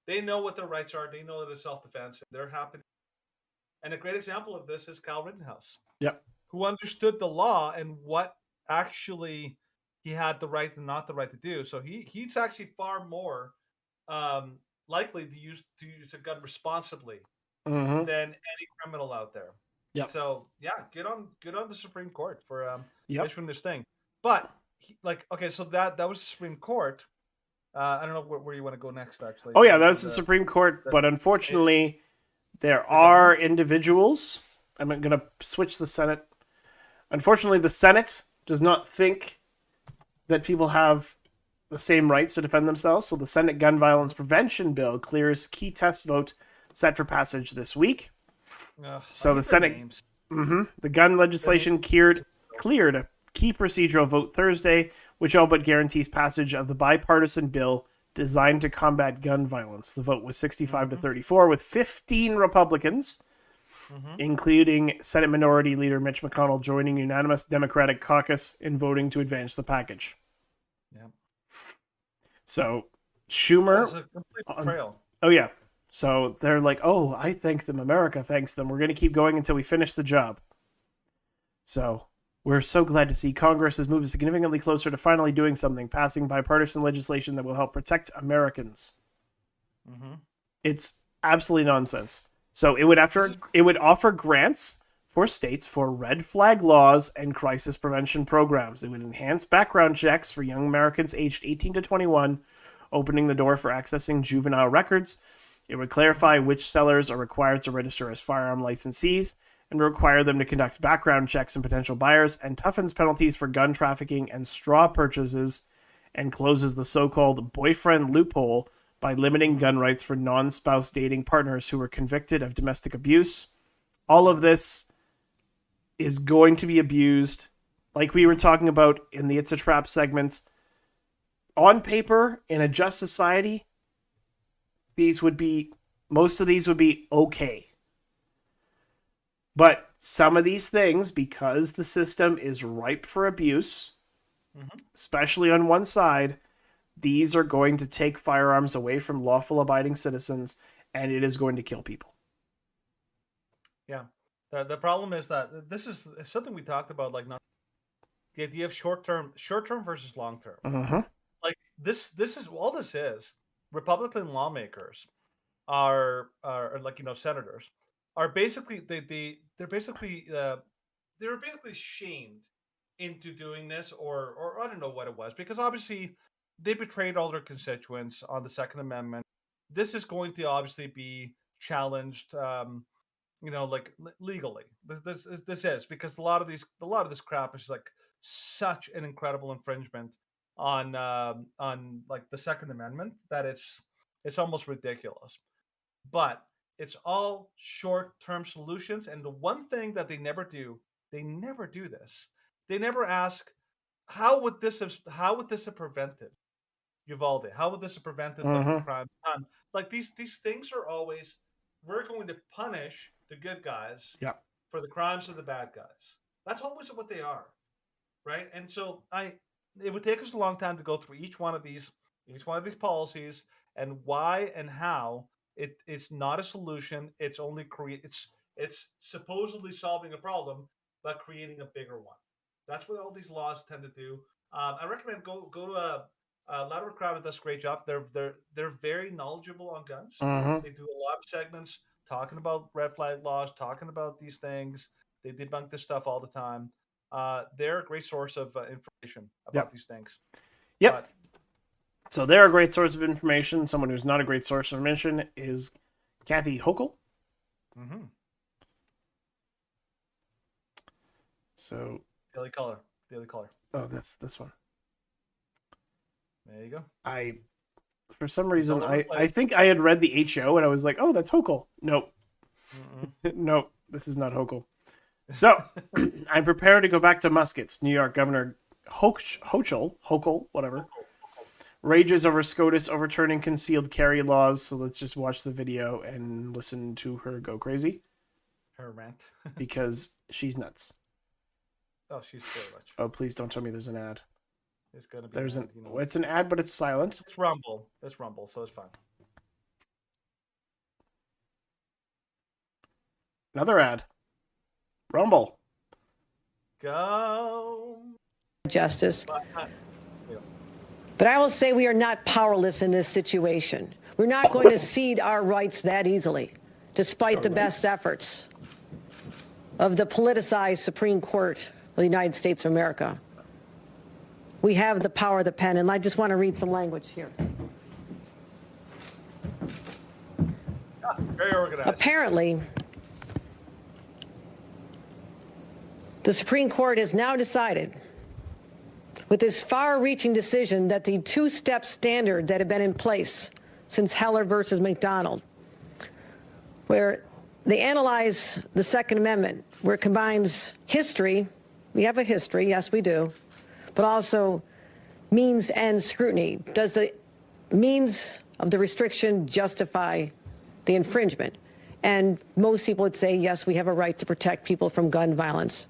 They know what their rights are. They know that it's self-defense. They're happy. And a great example of this is Kyle Rittenhouse. Yep. Who understood the law and what actually he had the right and not the right to do. So he's actually far more likely to use a gun responsibly than any criminal out there. Yeah. So good on the Supreme Court for issuing this thing. But so that was the Supreme Court. I don't know where you want to go next, actually. Oh yeah, that was the Supreme Court, but unfortunately, there are individuals. I'm going to switch the Senate. Unfortunately, the Senate does not think that people have the same rights to defend themselves, so the Senate Gun Violence Prevention Bill clears key test vote set for passage this week. So the Senate, the gun legislation cleared a key procedural vote Thursday, which all but guarantees passage of the bipartisan bill designed to combat gun violence. The vote was 65 to 34, with 15 Republicans, including Senate Minority Leader Mitch McConnell, joining unanimous Democratic caucus in voting to advance the package. Yeah. So Schumer, That's a complete betrayal. Oh yeah. So they're like, oh, I thank them. America thanks them. We're going to keep going until we finish the job. So we're so glad to see Congress has moved significantly closer to finally doing something, passing bipartisan legislation that will help protect Americans. It's absolutely nonsense. So it would offer grants for states for red flag laws and crisis prevention programs. It would enhance background checks for young Americans aged 18 to 21, opening the door for accessing juvenile records. It would clarify which sellers are required to register as firearm licensees and require them to conduct background checks on potential buyers, and toughens penalties for gun trafficking and straw purchases, and closes the so-called boyfriend loophole by limiting gun rights for non-spouse dating partners who were convicted of domestic abuse. All of this is going to be abused, like we were talking about in the It's a Trap segment. On paper, in a just society, most of these would be okay. But some of these things, because the system is ripe for abuse, especially on one side, these are going to take firearms away from lawful abiding citizens, and it is going to kill people. Yeah. The problem is that this is something we talked about, like, not the idea of short term versus long term. Uh-huh. Like this is all this is. Republican lawmakers are like, senators are basically they're basically shamed into doing this, or I don't know what it was, because obviously they betrayed all their constituents on the Second Amendment. This is going to obviously be challenged, like legally. This is because a lot of this crap is like such an incredible infringement on like the Second Amendment that it's almost ridiculous. But it's all short-term solutions, and the one thing that they never do this. They never ask, how would this have prevented Uvalde? How would this have prevented like the crime done? Like these things are always, we're going to punish the good guys for the crimes of the bad guys. That's always what they are, right? And so it would take us a long time to go through each one of these policies and why and how it's not a solution. It's only it's supposedly solving a problem, but creating a bigger one. That's what all these laws tend to do. I recommend go to Louder Crowd does a great job. They're very knowledgeable on guns. They do a lot of segments talking about red flag laws, talking about these things. They debunk this stuff all the time. They're a great source of information about these things. Yep. So they're a great source of information. Someone who's not a great source of information is Kathy Hochul. Mm-hmm. So Daily Caller. Oh, that's this one. There you go. For some reason, I think I had read the HO and I was like, oh, that's Hochul. Nope. Nope, this is not Hochul. So, I'm prepared to go back to muskets. New York Governor Hochul, whatever, rages over SCOTUS overturning concealed carry laws. So let's just watch the video and listen to her go crazy. Her rant. Because she's nuts. Oh, she's so much. Oh, please don't tell me there's an ad. It's gonna be. It's an ad, but it's silent. It's Rumble. So it's fine. Another ad. Rumble. Go. Justice. But I will say we are not powerless in this situation. We're not going to cede our rights that easily, despite the best efforts of the politicized Supreme Court of the United States of America. We have the power of the pen, and I just want to read some language here. Very organized. Apparently, the Supreme Court has now decided, with this far-reaching decision, that the two-step standard that had been in place since Heller versus McDonald, where they analyze the Second Amendment, where it combines history, we have a history, yes we do, but also means and scrutiny. Does the means of the restriction justify the infringement? And most people would say, yes, we have a right to protect people from gun violence.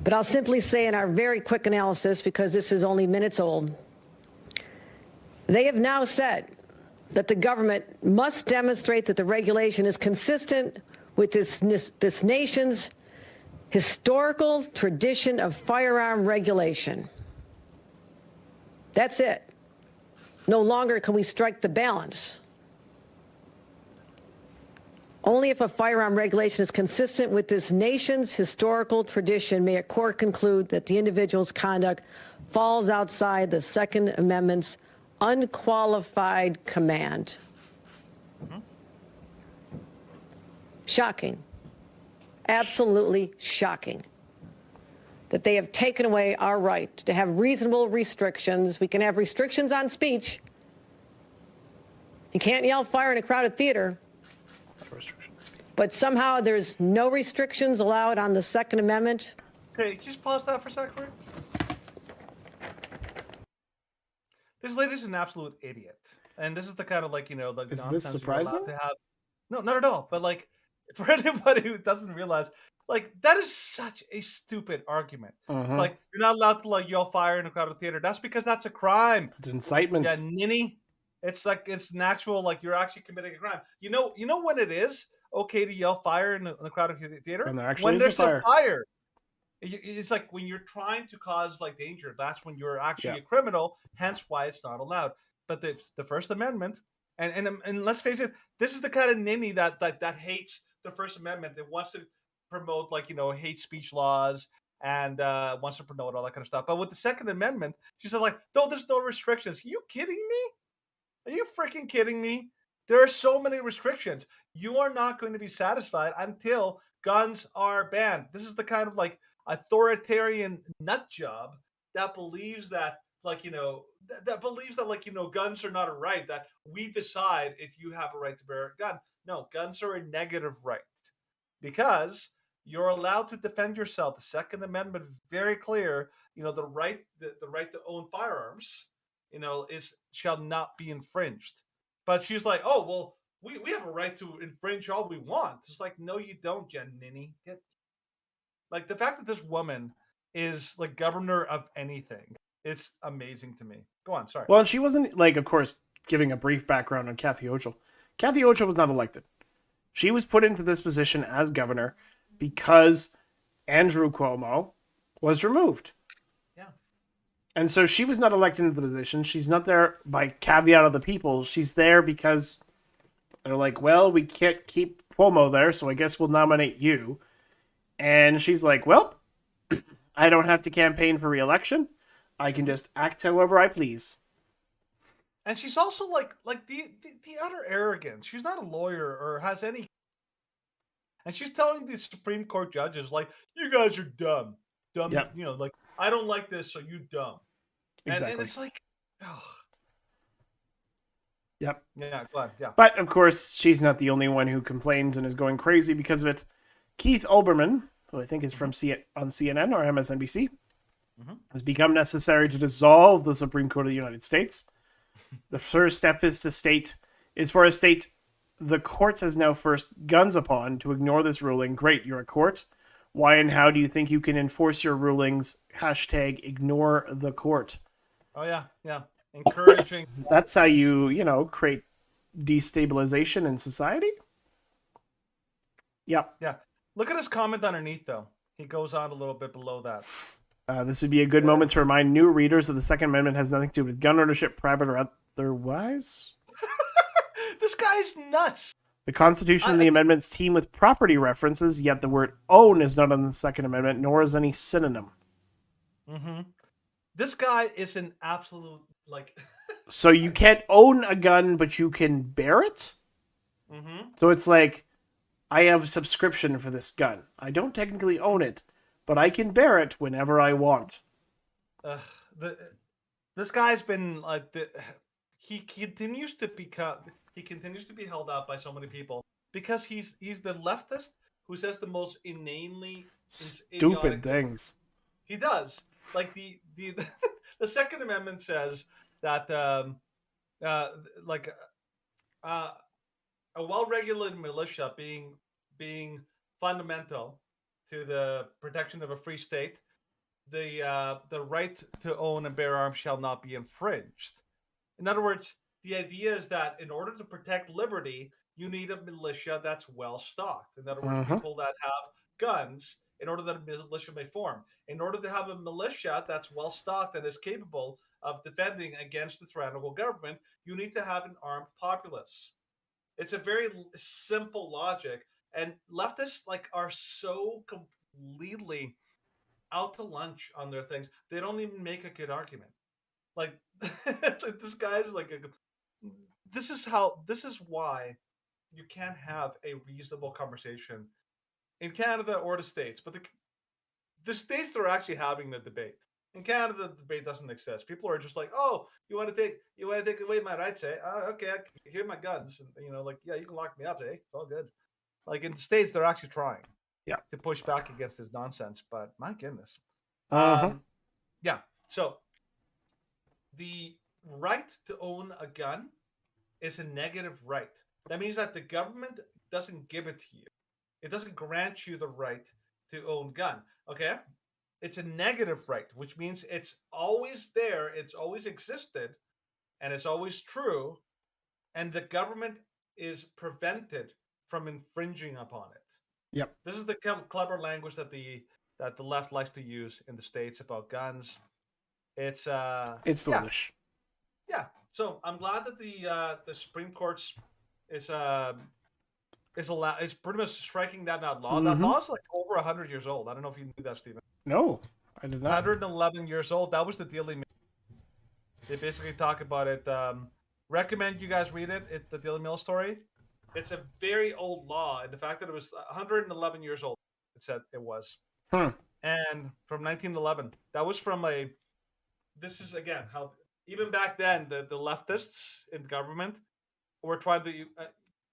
But I'll simply say in our very quick analysis, because this is only minutes old, they have now said that the government must demonstrate that the regulation is consistent with this nation's historical tradition of firearm regulation. That's it. No longer can we strike the balance. Only if a firearm regulation is consistent with this nation's historical tradition may a court conclude that the individual's conduct falls outside the Second Amendment's unqualified command. Shocking. Absolutely shocking that they have taken away our right to have reasonable restrictions. We can have restrictions on speech. You can't yell fire in a crowded theater. But somehow there's no restrictions allowed on the Second Amendment. Okay, just pause that for a second. This lady's an absolute idiot. And this is the kind of like is this surprising? No, not at all. But like, for anybody who doesn't realize, Like that is such a stupid argument. It's Uh-huh. like you're not allowed to like yell fire in a crowded theater. That's because that's a crime. It's incitement. Yeah, ninny. It's like it's an actual like you're actually committing a crime. You know when it is okay to yell fire in a crowded theater? When there actually is there's a fire. It's like when you're trying to cause like danger. That's when you're actually Yeah. a criminal. Hence why it's not allowed. But the First Amendment, and let's face it, this is the kind of ninny that hates the First Amendment. That wants to promote like hate speech laws and wants to promote all that kind of stuff. But with the Second Amendment, she says like, no, there's no restrictions. Are you kidding me? Are you freaking kidding me? There are so many restrictions. You are not going to be satisfied until guns are banned. This is the kind of like authoritarian nut job that believes that that believes that guns are not a right, that we decide if you have a right to bear a gun. No, guns are a negative right because you're allowed to defend yourself. The Second Amendment is very clear. The right to own firearms shall not be infringed. But she's like, oh well, we have a right to infringe all we want. It's like, no, you don't, Jen Ninny. Like the fact that this woman is like governor of anything, it's amazing to me. Go on, sorry. Well, she wasn't like, of course, giving a brief background on Kathy Hochul. Kathy Hochul was not elected. She was put into this position as governor because Andrew Cuomo was removed. Yeah. And so she was not elected into the position. She's not there by caveat of the people. She's there because they're like, well, we can't keep Cuomo there, so I guess we'll nominate you. And she's like, well, I don't have to campaign for re-election. I can just act however I please. And she's also like the utter arrogance. She's not a lawyer or has any. And she's telling the Supreme Court judges, like, you guys are dumb. Dumb, Yep. Like, I don't like this, so you dumb. Exactly. And it's like, oh. Yep. Yeah, glad, yeah. But, of course, she's not the only one who complains and is going crazy because of it. Keith Olbermann, who I think is from on CNN or MSNBC, has become necessary to dissolve the Supreme Court of the United States. The first step is for a state the court has now first guns upon to ignore this ruling. Great, you're a court. Why and how do you think you can enforce your rulings? # ignore the court. Oh, yeah. Encouraging. That's how you, create destabilization in society. Yep. Yeah. Look at his comment underneath, though. He goes on a little bit below that. This would be a good moment to remind new readers that the Second Amendment has nothing to do with gun ownership, private or otherwise. This guy's nuts. The Constitution and the amendments team with property references, yet the word own is not on the Second Amendment, nor is any synonym. Mm-hmm. This guy is an absolute, So you can't own a gun, but you can bear it? Mm-hmm. So it's like, I have a subscription for this gun. I don't technically own it, but I can bear it whenever I want. This guy's been he continues to be held up by so many people because he's the leftist who says the most inanely stupid things. He does. Like the the Second Amendment says that a well-regulated militia being fundamental to the protection of a free state, the right to own and bear arms shall not be infringed. In other words, the idea is that in order to protect liberty, you need a militia that's well stocked. In other words, people that have guns, in order that a militia may form. In order to have a militia that's well stocked and is capable of defending against the tyrannical government, you need to have an armed populace. It's a very simple logic, and leftists are so completely out to lunch on their things. They don't even make a good argument. This guy's this is why you can't have a reasonable conversation in Canada or the States. But the States that are actually having the debate. In Canada, the debate doesn't exist. People are just like, "Oh, you want to take away my rights, eh? Oh, okay, here are my guns, and yeah, you can lock me up, eh? It's all good." Like in the States, they're actually trying, to push back against this nonsense. But my goodness, yeah. So the right to own a gun is a negative right. That means that the government doesn't give it to you. It doesn't grant you the right to own gun. Okay, it's a negative right, which means it's always there, it's always existed, and it's always true, and the government is prevented from infringing upon it. Yep. This is the clever language that the left likes to use in the States about guns. It's foolish. Yeah. So I'm glad that the Supreme Court's is pretty much striking down that law. That law is like over 100 years old. I don't know if you knew that, Stephen. No, I did not. 111 years old. That was the deal they made. They basically talk about it. Recommend you guys read it. The Daily Mail story. It's a very old law, and the fact that it was 111 years old, it said it was. And from 1911, that was from a. This is again how even back then the leftists in government were trying to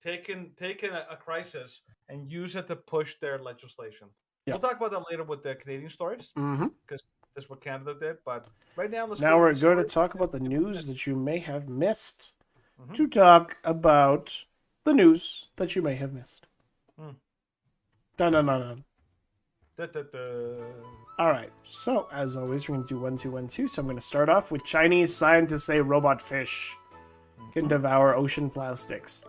take a crisis and use it to push their legislation. Yep. We'll talk about that later with the Canadian stories because that's what Canada did. But right now, we're going to talk about the news that you may have missed. To talk about the news that you may have missed. Dun dun dun dun. All right. So as always, we're going to do 1 2 1 2. So I'm going to start off with Chinese scientists say robot fish can devour ocean plastics.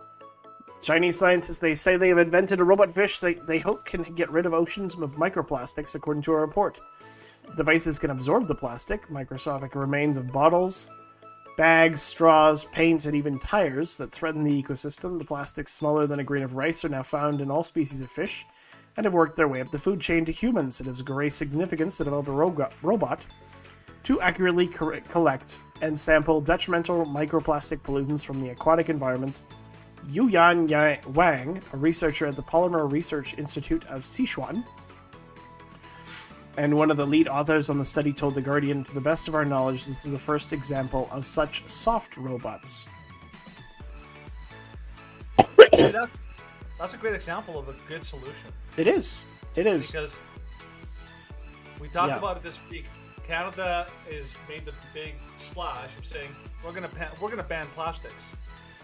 Chinese scientists, they say they have invented a robot fish they hope can get rid of oceans of microplastics, according to a report. The devices can absorb the plastic, microscopic remains of bottles, bags, straws, paints, and even tires that threaten the ecosystem. The plastics smaller than a grain of rice are now found in all species of fish and have worked their way up the food chain to humans. It is of great significance to develop a robot to accurately collect and sample detrimental microplastic pollutants from the aquatic environment. Yuyan Wang, a researcher at the Polymer Research Institute of Sichuan, and one of the lead authors on the study, told The Guardian, "To the best of our knowledge, this is the first example of such soft robots." That's a great example of a good solution. It is. It is. Because we talked about it this week. Canada is made the big splash of saying we're gonna ban plastics.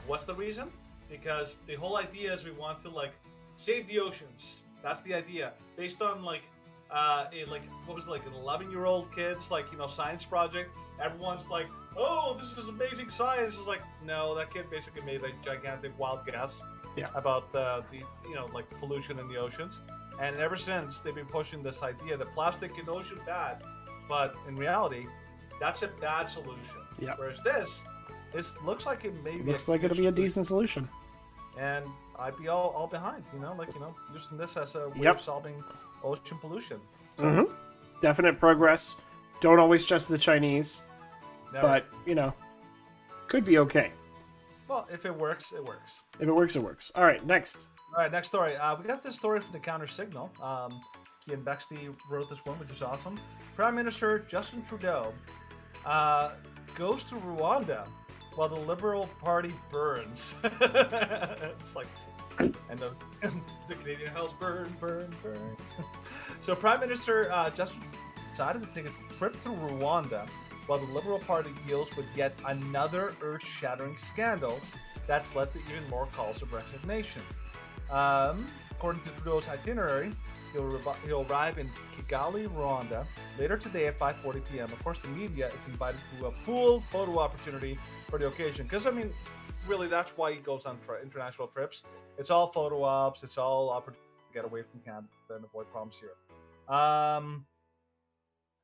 What's the reason? Because the whole idea is we want to save the oceans. That's the idea, based on what was it, an 11-year-old kid's science project. Everyone's like, oh, this is amazing science. It's like, no, that kid basically made a gigantic wild guess about the pollution in the oceans. And ever since, they've been pushing this idea that plastic in the ocean bad, but in reality, that's a bad solution. Yeah. Whereas this looks like it may be looks like it'll be a decent solution. And I'd be all behind, using this as a way of solving ocean pollution. So, Definite progress. Don't always trust the Chinese, but could be okay. Well, if it works, it works. If it works, it works. All right, next. All right, next story. We got this story from the Counter Signal. Ian Bexley wrote this one, which is awesome. Prime Minister Justin Trudeau goes to Rwanda while the Liberal Party burns. It's like, and the Canadian House burn. So Prime Minister Justin decided to take a trip to Rwanda while the Liberal Party deals with yet another earth-shattering scandal that's led to even more calls of resignation. According to Trudeau's itinerary, he'll arrive in Kigali, Rwanda, later today at 5:40 p.m. Of course, the media is invited to a pool photo opportunity for the occasion. Because, really, that's why he goes on international trips. It's all photo ops. It's all opportunity to get away from Canada and avoid problems here.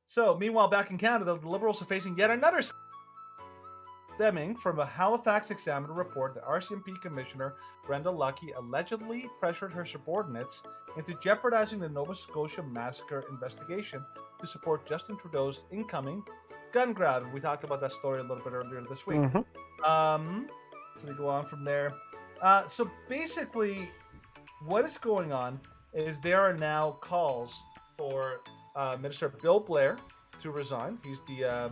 So, meanwhile, back in Canada, the Liberals are facing yet another stemming from a Halifax Examiner report that RCMP Commissioner Brenda Lucki allegedly pressured her subordinates into jeopardizing the Nova Scotia massacre investigation to support Justin Trudeau's incoming gun grab. We talked about that story a little bit earlier this week. So we go on from there. So basically, what is going on is there are now calls for Minister Bill Blair to resign. He's the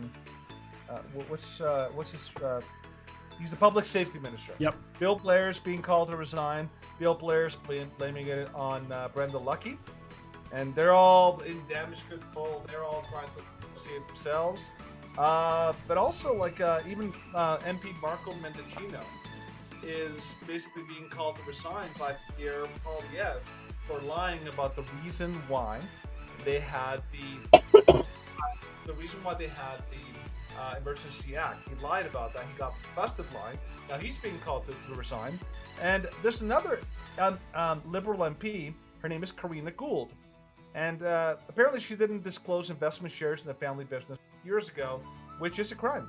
he's the public safety minister. Yep. Bill Blair's being called to resign. Bill Blair's blaming it on Brenda Lucki, and they're all in damage control. They're all trying to save themselves. But also, even MP Marco Mendicino is basically being called to resign by Pierre Poilievre for lying about the reason why they had the reason why they had the Emergency Act. He lied about that. He got busted lying. Now he's being called to resign. And there's another Liberal MP. Her name is Karina Gould. And apparently she didn't disclose investment shares in the family business years ago, which is a crime.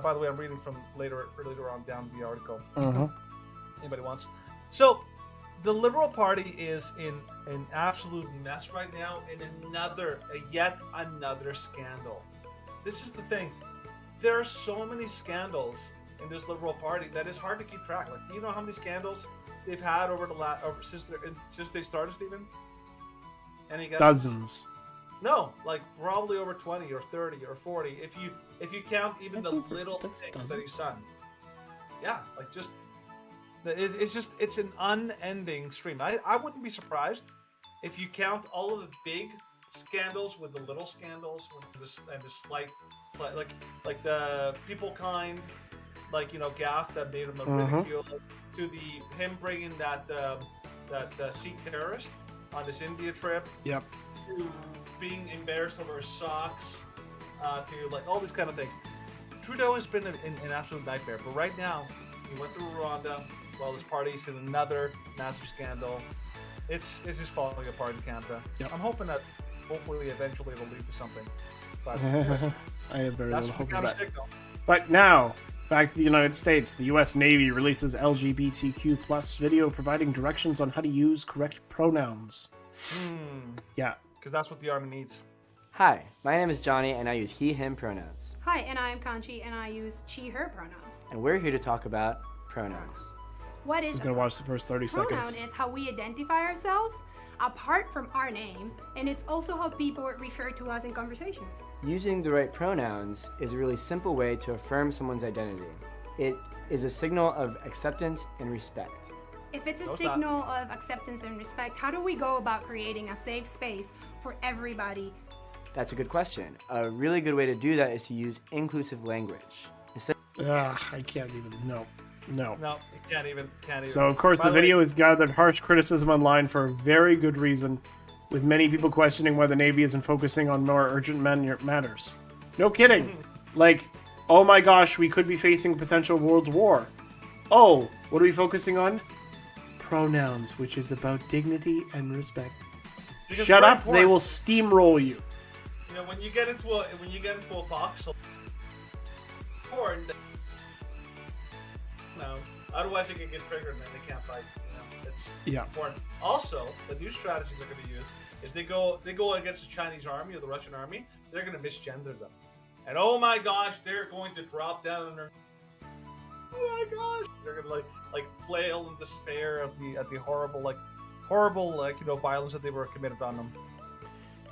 By the way, I'm reading from later on down the article. Anybody wants. So the Liberal Party is in an absolute mess right now in yet another scandal. This is the thing. There are so many scandals in this Liberal Party that it's hard to keep track. Like, do you know how many scandals they've had since they started, Stephen? Any guesses? Dozens. No, like probably over 20 or 30 or 40 if you count even the little things that he's done. Yeah, like it's an unending stream. I wouldn't be surprised if you count all of the big scandals with the little scandals and the slight, like the people kind, gaffe that made him a ridicule, to him bringing that Sikh terrorist on his India trip. Yep. To being embarrassed over his socks, to all these kind of things. Trudeau has been an absolute nightmare, but right now he went through Rwanda while his party's in another massive scandal. It's just falling apart in Canada. Yep. I'm hoping that hopefully eventually it'll lead to something. But I have very little hope of that. Signal. But now, back to the United States. The U.S. Navy releases LGBTQ plus video providing directions on how to use correct pronouns. Yeah. Because that's what the Army needs. Hi, my name is Johnny and I use he, him pronouns. Hi, and I'm Conchi and I use she, her pronouns. And we're here to talk about pronouns. What is Just gonna watch the first 30 seconds. Pronoun is how we identify ourselves apart from our name, and it's also how people refer to us in conversations. Using the right pronouns is a really simple way to affirm someone's identity. It is a signal of acceptance and respect. If it's a signal of acceptance and respect, how do we go about creating a safe space for everybody? That's a good question. A really good way to do that is to use inclusive language. I can't even. No, you can't even. So of course the video has gathered harsh criticism online for a very good reason, with many people questioning why the Navy isn't focusing on more urgent matters. No kidding. Oh my gosh, we could be facing a potential world war. Oh, what are we focusing on? Pronouns, which is about dignity and respect. Because shut up, they will steamroll you. You know, when you get into a foxhole, porn. No, otherwise they can get triggered and then they can't fight. It's important. Also, the new strategy they're going to use is they go against the Chinese army or the Russian army. They're going to misgender them, and oh my gosh, they're going to drop down on their. Oh my gosh, they're going to like flail in despair at the horrible violence that they were committed on them.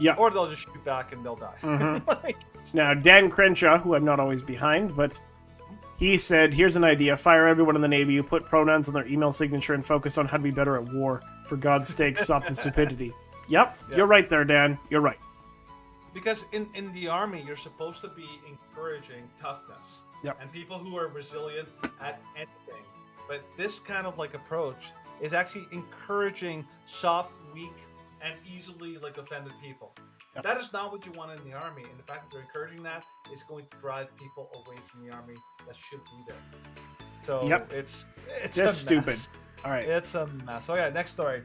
Yeah. Or they'll just shoot back and they'll die. Now, Dan Crenshaw, who I'm not always behind, but he said, here's an idea. Fire everyone in the Navy who put pronouns on their email signature and focus on how to be better at war. For God's sake, stop the stupidity. Yep, you're right there, Dan. You're right. Because in the Army, you're supposed to be encouraging toughness. Yep. And people who are resilient at anything. But this kind of approach is actually encouraging soft, weak, and easily offended people. Yep. That is not what you want in the Army, and the fact that they're encouraging that is going to drive people away from the Army that should be there. So it's just stupid. All right, it's a mess. So next story.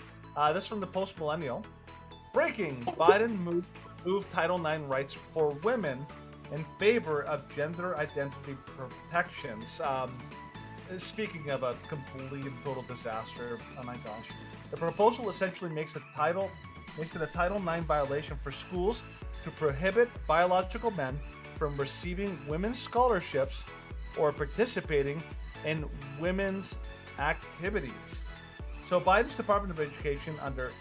This is from the Post Millennial. Breaking: Biden moved Title IX rights for women in favor of gender identity protections. Speaking of a complete and total disaster, oh my gosh. The proposal essentially makes it a Title IX violation for schools to prohibit biological men from receiving women's scholarships or participating in women's activities. So Biden's Department of Education, under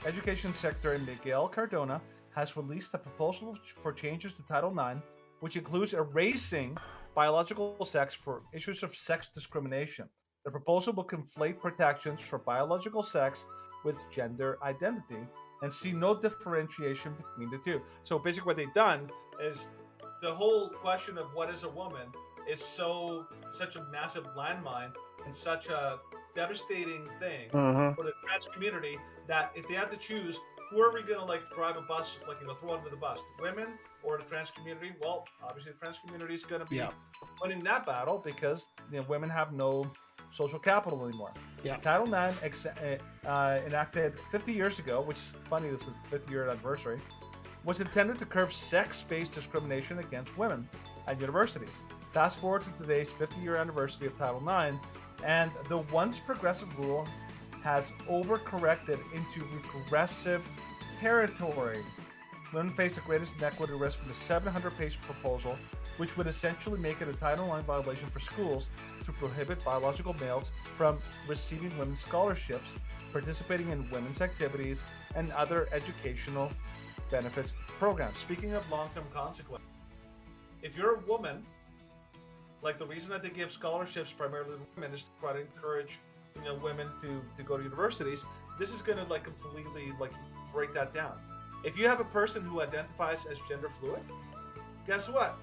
Education Secretary Miguel Cardona, has released a proposal for changes to Title IX, which includes erasing biological sex for issues of sex discrimination. The proposal will conflate protections for biological sex with gender identity and see no differentiation between the two. So basically what they've done is the whole question of what is a woman is such a massive landmine and such a devastating thing for the trans community that if they had to choose, who are we going to like drive a bus, like, you know, throw under the bus, women or the trans community? Well, obviously the trans community is going to be winning that battle because, you know, women have no social capital anymore. Yeah. Title IX enacted 50 years ago, which is funny, this is 50-year anniversary, was intended to curb sex-based discrimination against women at universities. Fast forward to today's 50-year anniversary of Title IX, and the once progressive rule has overcorrected into regressive territory. Women face the greatest inequity risk from the 700-page proposal, which would essentially make it a Title IX violation for schools to prohibit biological males from receiving women's scholarships, participating in women's activities, and other educational benefits programs. Speaking of long-term consequences, if you're a woman, like the reason that they give scholarships primarily to women is to try to encourage, you know, women to go to universities. This is going to like completely like break that down. If you have a person who identifies as gender fluid, guess what?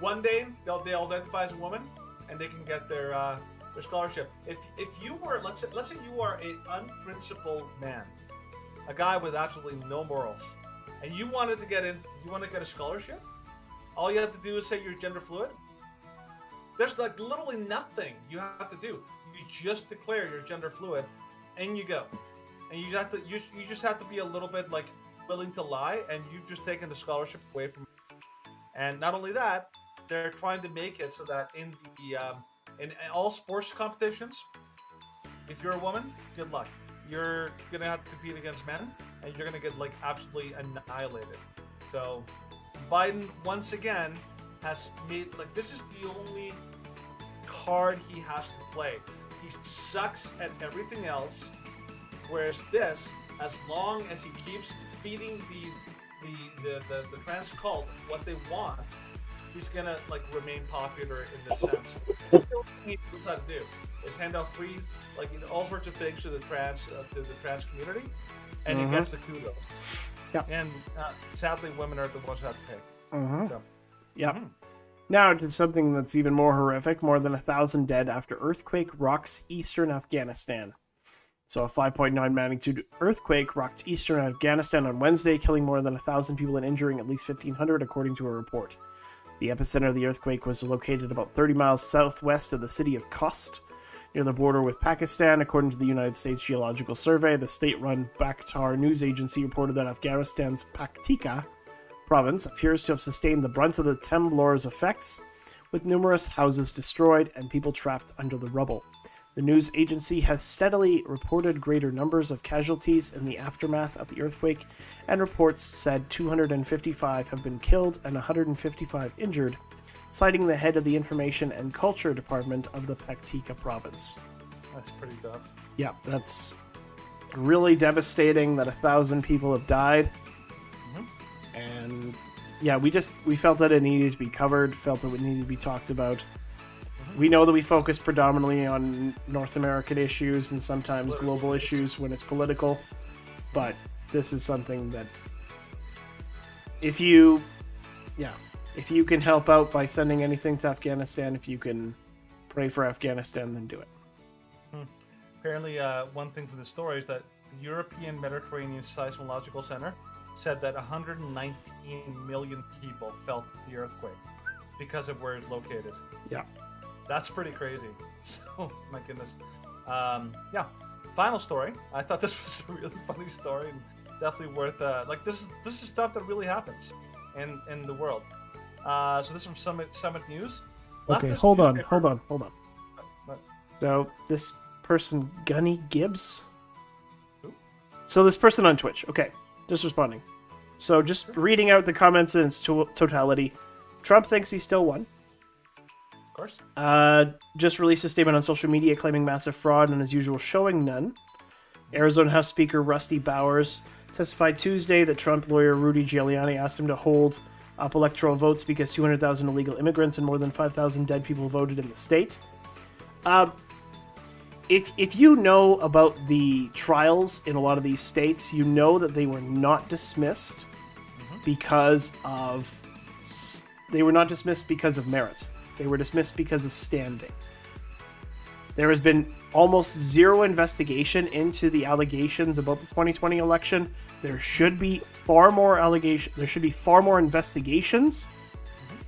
One day they'll identify as a woman and they can get their scholarship. If you were, let's say you are an unprincipled man, a guy with absolutely no morals, and you wanted to get in, you want to get a scholarship, all you have to do is say you're gender fluid. There's like literally nothing you have to do. You just declare you're gender fluid, and you go. And you have to, you just have to be a little bit like willing to lie, and you've just taken the scholarship away from. And not only that, they're trying to make it so that in the in all sports competitions, if you're a woman, good luck. You're gonna have to compete against men, and you're gonna get like absolutely annihilated. So Biden once again has made like this is the only card he has to play. He sucks at everything else, whereas this, as long as he keeps feeding the trans cult what they want, he's gonna like remain popular in this sense. What he knows how to do is hand out free, like, you know, all sorts of things to the trans community, and he gets the kudos. Yeah. And sadly, women are the ones who have to pay. So, yeah. Now to something that's even more horrific. More than 1,000 dead after earthquake rocks eastern Afghanistan. So a 5.9 magnitude earthquake rocked eastern Afghanistan on Wednesday, killing more than 1,000 people and injuring at least 1,500, according to a report. The epicenter of the earthquake was located about 30 miles southwest of the city of Khost, near the border with Pakistan. According to the United States Geological Survey, the state-run Bakhtar news agency reported that Afghanistan's Paktika province appears to have sustained the brunt of the temblor's effects, with numerous houses destroyed and people trapped under the rubble. The news agency has steadily reported greater numbers of casualties in the aftermath of the earthquake, and reports said 255 have been killed and 155 injured, citing the head of the Information and Culture Department of the Paktika province. That's pretty tough. Yeah, that's really devastating that 1,000 people have died. And yeah, we felt that it needed to be covered, felt that it needed to be talked about. We know that we focus predominantly on North American issues and sometimes global issues when it's political, but this is something that if you can help out by sending anything to Afghanistan, if you can pray for Afghanistan, then do it. Apparently, one thing for the story is that the European Mediterranean Seismological Center said that 119 million people felt the earthquake because of where it's located. Yeah. That's pretty crazy. So, my goodness. Yeah. Final story. I thought this was a really funny story and definitely worth, like, this is stuff that really happens in the world. So this is from Summit News. Okay, hold on. So this person, Gunny Gibbs? Who? So this person on Twitch. Okay, just responding. So just reading out the comments in its totality. Trump thinks he still won. Of course. Just released a statement on social media claiming massive fraud and as usual showing none. Arizona House Speaker Rusty Bowers testified Tuesday that Trump lawyer Rudy Giuliani asked him to hold up electoral votes because 200,000 illegal immigrants and more than 5,000 dead people voted in the state. If you know about the trials in a lot of these states, you know that they were not dismissed because of merit. They were dismissed because of standing. There has been almost zero investigation into the allegations about the 2020 election. There should be far more There should be far more investigations.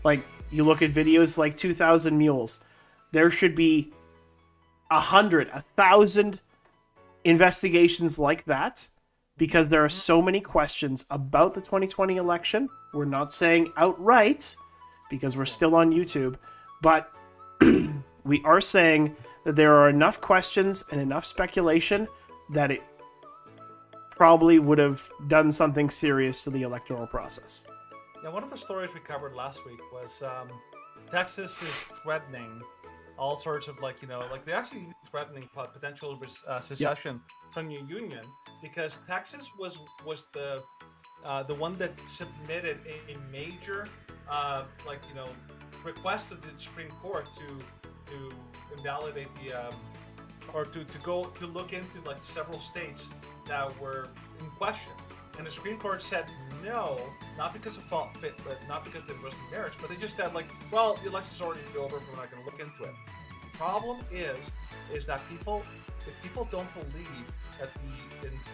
Like, you look at videos like 2,000 Mules. There should be 100, 1,000 investigations like that, because there are so many questions about the 2020 election. We're not saying outright, because we're still on YouTube, but we are saying that there are enough questions and enough speculation that it probably would have done something serious to the electoral process. Yeah, one of the stories we covered last week was Texas is threatening all sorts of they're actually threatening potential secession from the union, because Texas was the one that submitted a major request of the Supreme Court to invalidate the or to look into several states that were in question. And the Supreme Court said no, not because of fault fit, but not because there wasn't marriage, but they just said well, the election's already over, we're not going to look into it. The problem is that if people don't believe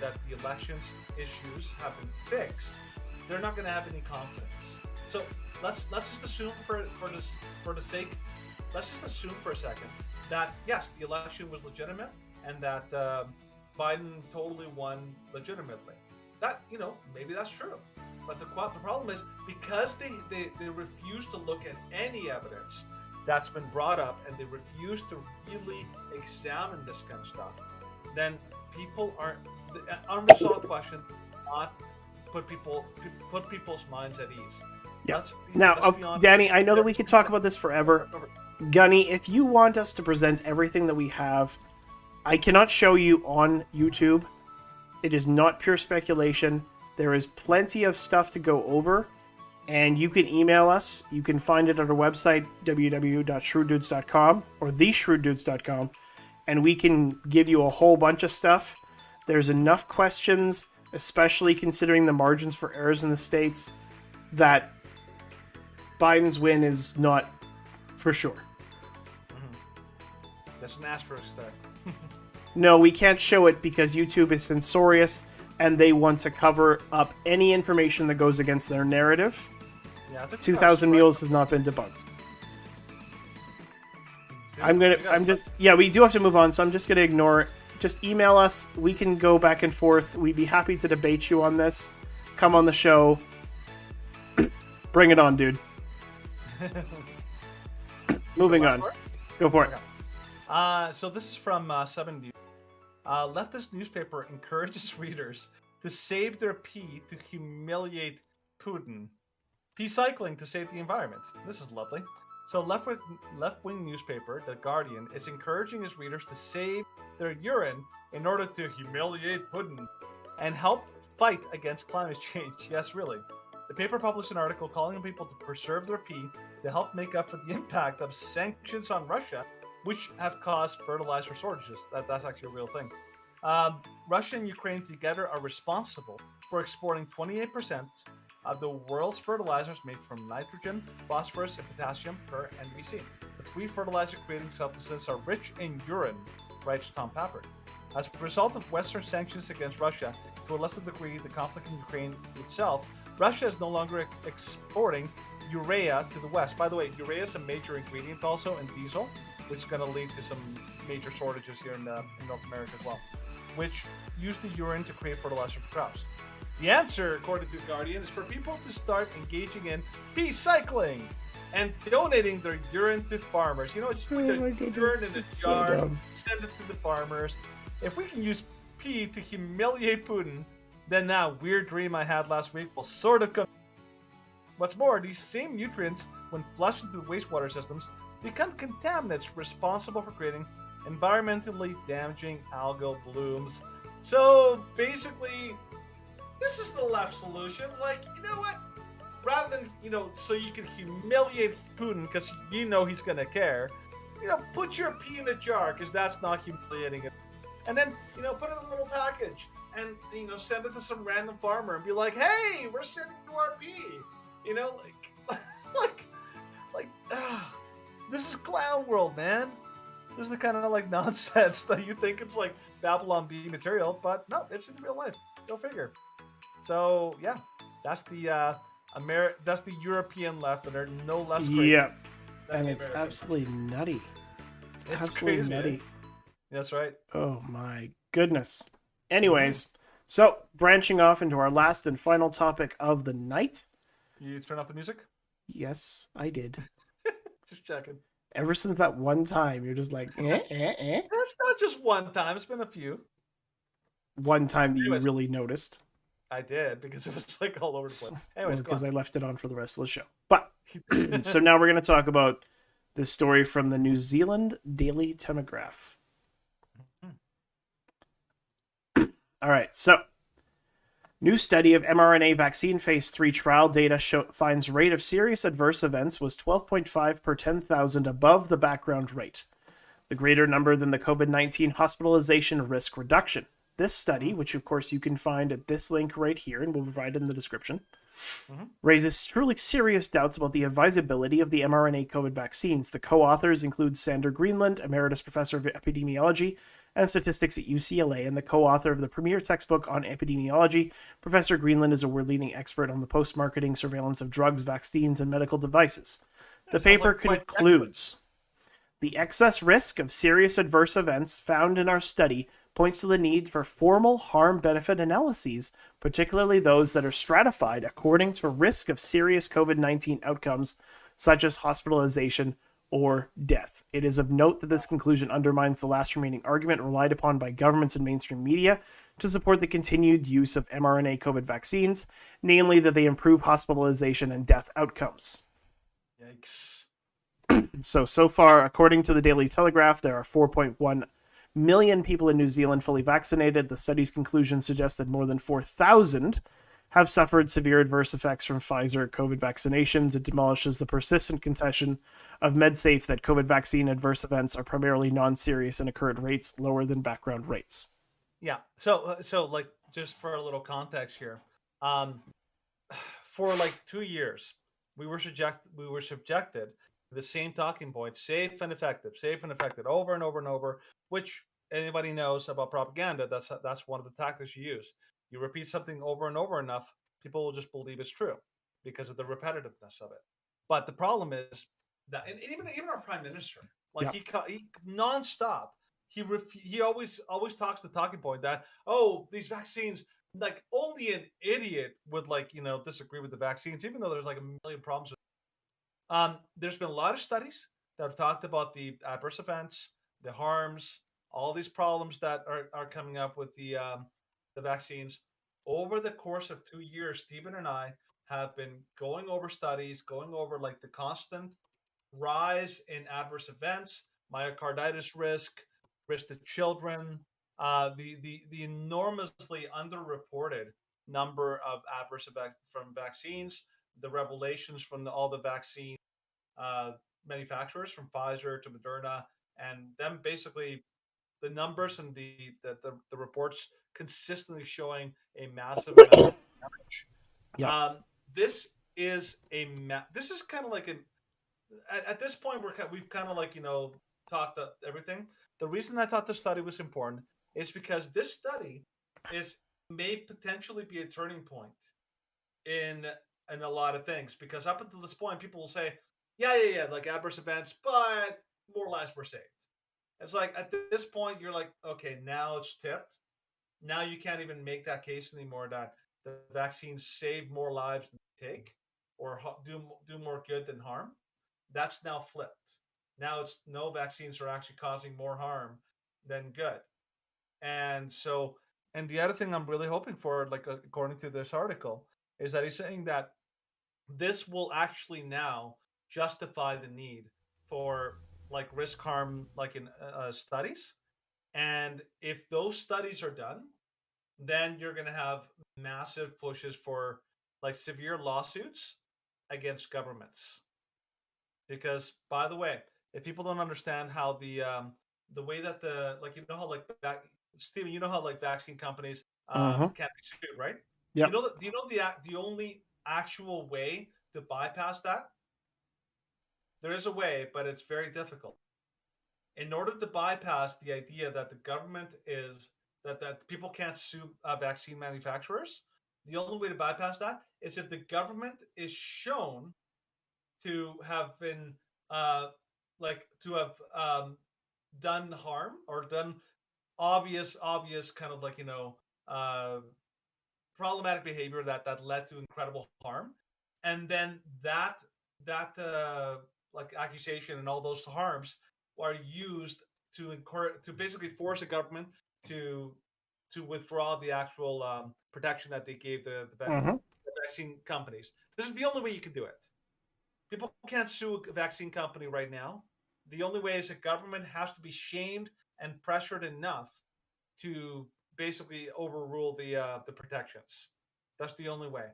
that the elections issues have been fixed, they're not going to have any confidence. So let's just assume for the sake, let's just assume for a second that yes, the election was legitimate and that Biden totally won legitimately. That, maybe that's true. But the problem is, because they refuse to look at any evidence that's been brought up, and they refuse to really examine this kind of stuff, then people aren't. The unresolved question not put people's minds at ease. Yeah. Now, Danny, I know that we could talk about this forever. Gunny, if you want us to present everything that we have, I cannot show you on YouTube. It is not pure speculation. There is plenty of stuff to go over, and you can email us. You can find it at our website, www.shrewddudes.com or theshrewddudes.com, and we can give you a whole bunch of stuff. There's enough questions, especially considering the margins for errors in the states, that Biden's win is not for sure. There's an asterisk there. No, we can't show it because YouTube is censorious and they want to cover up any information that goes against their narrative. Yeah, 2,000 Mules has not been debunked. We do have to move on, so I'm just gonna ignore it. Just email us. We can go back and forth. We'd be happy to debate you on this. Come on the show. Bring it on, dude. Moving on. Go for it. So this is from 7 News. Leftist newspaper encourages readers to save their pee to humiliate Putin. Pee cycling to save the environment. This is lovely. So left-wing newspaper, The Guardian, is encouraging its readers to save their urine in order to humiliate Putin and help fight against climate change. Yes, really. The paper published an article calling on people to preserve their pee to help make up for the impact of sanctions on Russia, which have caused fertilizer shortages. That's actually a real thing. Russia and Ukraine together are responsible for exporting 28% of the world's fertilizers made from nitrogen, phosphorus, and potassium per NBC. The three fertilizer-creating substances are rich in urine, writes Tom Pappert. As a result of Western sanctions against Russia, to a lesser degree the conflict in Ukraine itself, Russia is no longer exporting urea to the West. By the way, urea is a major ingredient also in diesel, which is going to lead to some major shortages here in North America as well, which use the urine to create fertilizer for crops. The answer, according to The Guardian, is for people to start engaging in pee cycling and donating their urine to farmers. Just put their urine in a jar, send it to the farmers. If we can use pee to humiliate Putin, then that weird dream I had last week will sort of come. What's more, these same nutrients, when flushed into the wastewater systems, become contaminants responsible for creating environmentally damaging algal blooms. So basically, this is the left solution. You know what? Rather than, so you can humiliate Putin because he's going to care, put your pee in a jar because that's not humiliating it. And then, put it in a little package and, send it to some random farmer and be like, hey, we're sending you our pee. This is clown world, man. This is the kind of like nonsense that you think it's like Babylon B material, but no, it's in real life. Go figure. So yeah, that's the that's the European left, and they're no less crazy. Yeah, than and the it's Americans. absolutely nutty. It's crazy, absolutely eh? nutty. That's right. Oh my goodness. Anyways, so branching off into our last and final topic of the night. You turn off the music? Yes, I did. Just checking. Ever since that one time, you're just like, eh, eh, eh. That's not just one time. It's been a few. One time that you Anyways. really noticed. I did because it was like all over the place. Anyways, Because I left it on for the rest of the show. But so now we're going to talk about this story from the New Zealand Daily Telegraph. All right, so new study of mRNA vaccine phase 3 trial data finds rate of serious adverse events was 12.5 per 10,000 above the background rate, the greater number than the COVID-19 hospitalization risk reduction. This study, which of course you can find at this link right here and we'll provide it in the description, raises truly serious doubts about the advisability of the mRNA COVID vaccines. The co-authors include Sander Greenland, Emeritus Professor of Epidemiology and Statistics at UCLA, and the co-author of the premier textbook on epidemiology. Professor Greenland is a world-leading expert on the post-marketing surveillance of drugs, vaccines, and medical devices. The paper concludes, the excess risk of serious adverse events found in our study points to the need for formal harm-benefit analyses, particularly those that are stratified according to risk of serious COVID-19 outcomes, such as hospitalization or death. It is of note that this conclusion undermines the last remaining argument relied upon by governments and mainstream media to support the continued use of mRNA COVID vaccines, namely that they improve hospitalization and death outcomes. Yikes. So far, according to the Daily Telegraph, there are 4.1 million people in New Zealand fully vaccinated. The study's conclusion suggests that more than 4,000 have suffered severe adverse effects from Pfizer COVID vaccinations. It demolishes the persistent contention of MedSafe that COVID vaccine adverse events are primarily non-serious and occur at rates lower than background rates. Yeah. So like just for a little context here, for like 2 years, we were subjected to the same talking points, safe and effective, over and over and over. Which anybody knows about propaganda, that's one of the tactics you use. You repeat something over and over enough, people will just believe it's true because of the repetitiveness of it. But the problem is that, and even our prime minister, like he nonstop, he always talks the talking point that, oh, these vaccines, like only an idiot would disagree with the vaccines, even though there's like a million problems with it. There's been a lot of studies that have talked about the adverse events, the harms, all these problems that are coming up with the vaccines. Over the course of 2 years, Stephen and I have been going over studies, going over like the constant rise in adverse events, myocarditis risk to children, the enormously underreported number of adverse effects from vaccines, the revelations from all the vaccine manufacturers, from Pfizer to Moderna, and them basically the numbers and the reports consistently showing a massive amount of damage. This is this is kind of like at this point we've kind of like talked everything. The reason I thought this study was important is because this study may potentially be a turning point in a lot of things, because up until this point people will say yeah like adverse events, but more lives were saved. It's like at this point you're like, okay, now it's tipped. Now you can't even make that case anymore that the vaccines save more lives than they take, or do more good than harm. That's now flipped. Now it's no, vaccines are actually causing more harm than good. And so, and the other thing I'm really hoping for, like according to this article, is that he's saying that this will actually now justify the need for like risk harm, like in studies. And if those studies are done, then you're going to have massive pushes for like severe lawsuits against governments. Because, by the way, if people don't understand how the way that how like Stephen, you know how like vaccine companies can't be sued, right? Yeah. Do you know the only actual way to bypass that? There is a way, but it's very difficult. in order to bypass the idea that the government is that people can't sue vaccine manufacturers, the only way to bypass that is if the government is shown to have been to have done harm or done obvious kind of uh, problematic behavior that led to incredible harm, and then that like accusation and all those harms are used to encourage to basically force a government to to withdraw the actual protection that they gave the vaccine companies. This is the only way you can do it. People can't sue a vaccine company right now. The only way is the government has to be shamed and pressured enough to basically overrule the protections. That's the only way,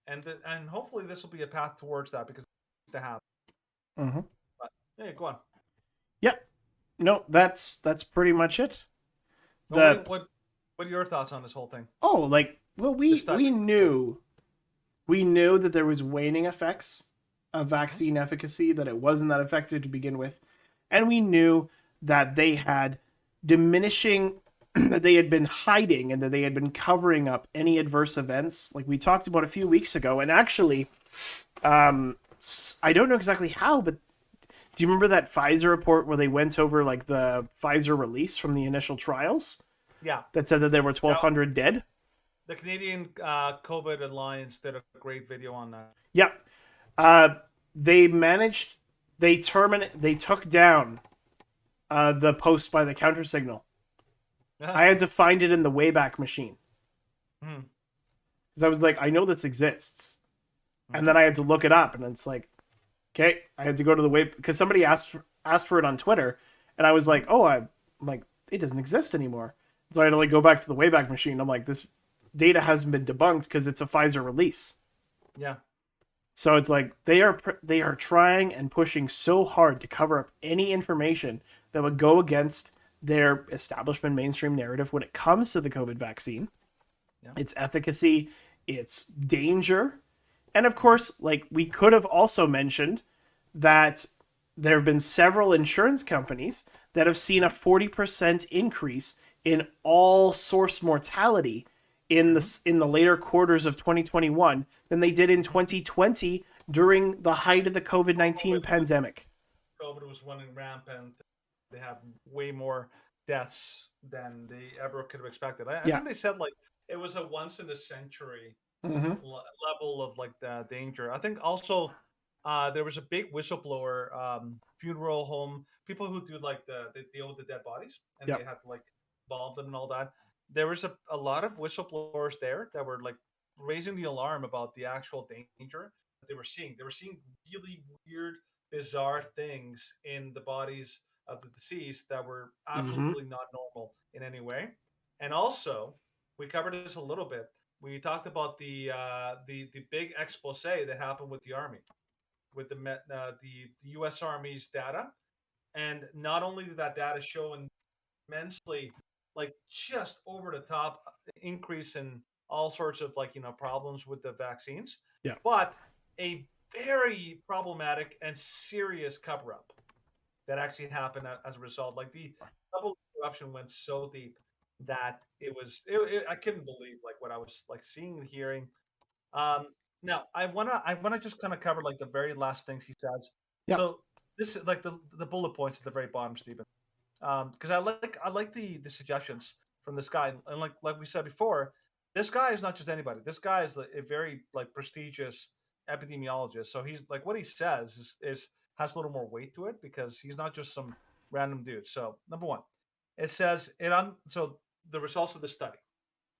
and hopefully this will be a path towards that because it's to happen. Mm-hmm. But yeah, go on. Yep. No, that's pretty much it. What are your thoughts on this whole thing? Oh, like, well, we knew that there was waning effects of vaccine efficacy, that it wasn't that effective to begin with, and we knew that they had diminishing that they had been hiding and that they had been covering up any adverse events, like we talked about a few weeks ago. And actually, I don't know exactly how, but do you remember that Pfizer report where they went over like the Pfizer release from the initial trials? Yeah. That said that there were 1,200 dead? The Canadian COVID Alliance did a great video on that. Yep. They took down the post by the counter signal. I had to find it in the Wayback Machine. Because I was like, I know this exists. And then I had to look it up, and it's like, okay, I had to go to the because somebody asked for it on Twitter, and I was like, I'm like, it doesn't exist anymore. So I had to like go back to the Wayback Machine. I'm like, this data hasn't been debunked because it's a Pfizer release. Yeah. So it's like they are trying and pushing so hard to cover up any information that would go against their establishment mainstream narrative when it comes to the COVID vaccine, its efficacy, its danger. And of course, like we could have also mentioned that there have been several insurance companies that have seen a 40% increase in all source mortality in the later quarters of 2021 than they did in 2020 during the height of the COVID-19 pandemic. COVID was running rampant. They have way more deaths than they ever could have expected. I think they said like it was a once in a century level of like the danger. I think also there was a big whistleblower, funeral home, people who do like they deal with the dead bodies and they had to like involve them and all that. There was a lot of whistleblowers there that were like raising the alarm about the actual danger that they were seeing. They were seeing really weird, bizarre things in the bodies of the deceased that were absolutely not normal in any way. And also, we covered this a little bit. We talked about the big expose that happened with the Army, with the U.S. Army's data, and not only did that data show an immensely, like just over the top increase in all sorts of like problems with the vaccines, but a very problematic and serious cover up that actually happened as a result. Like the double corruption went so deep that I couldn't believe like what I was like seeing and hearing. Now I wanna just kind of cover like the very last things he says. So this is like the bullet points at the very bottom, Stephen. Because I like the suggestions from this guy, and like we said before, this guy is not just anybody. This guy is a very like prestigious epidemiologist. So he's like what he says is has a little more weight to it because he's not just some random dude. So number one, it says so the results of the study.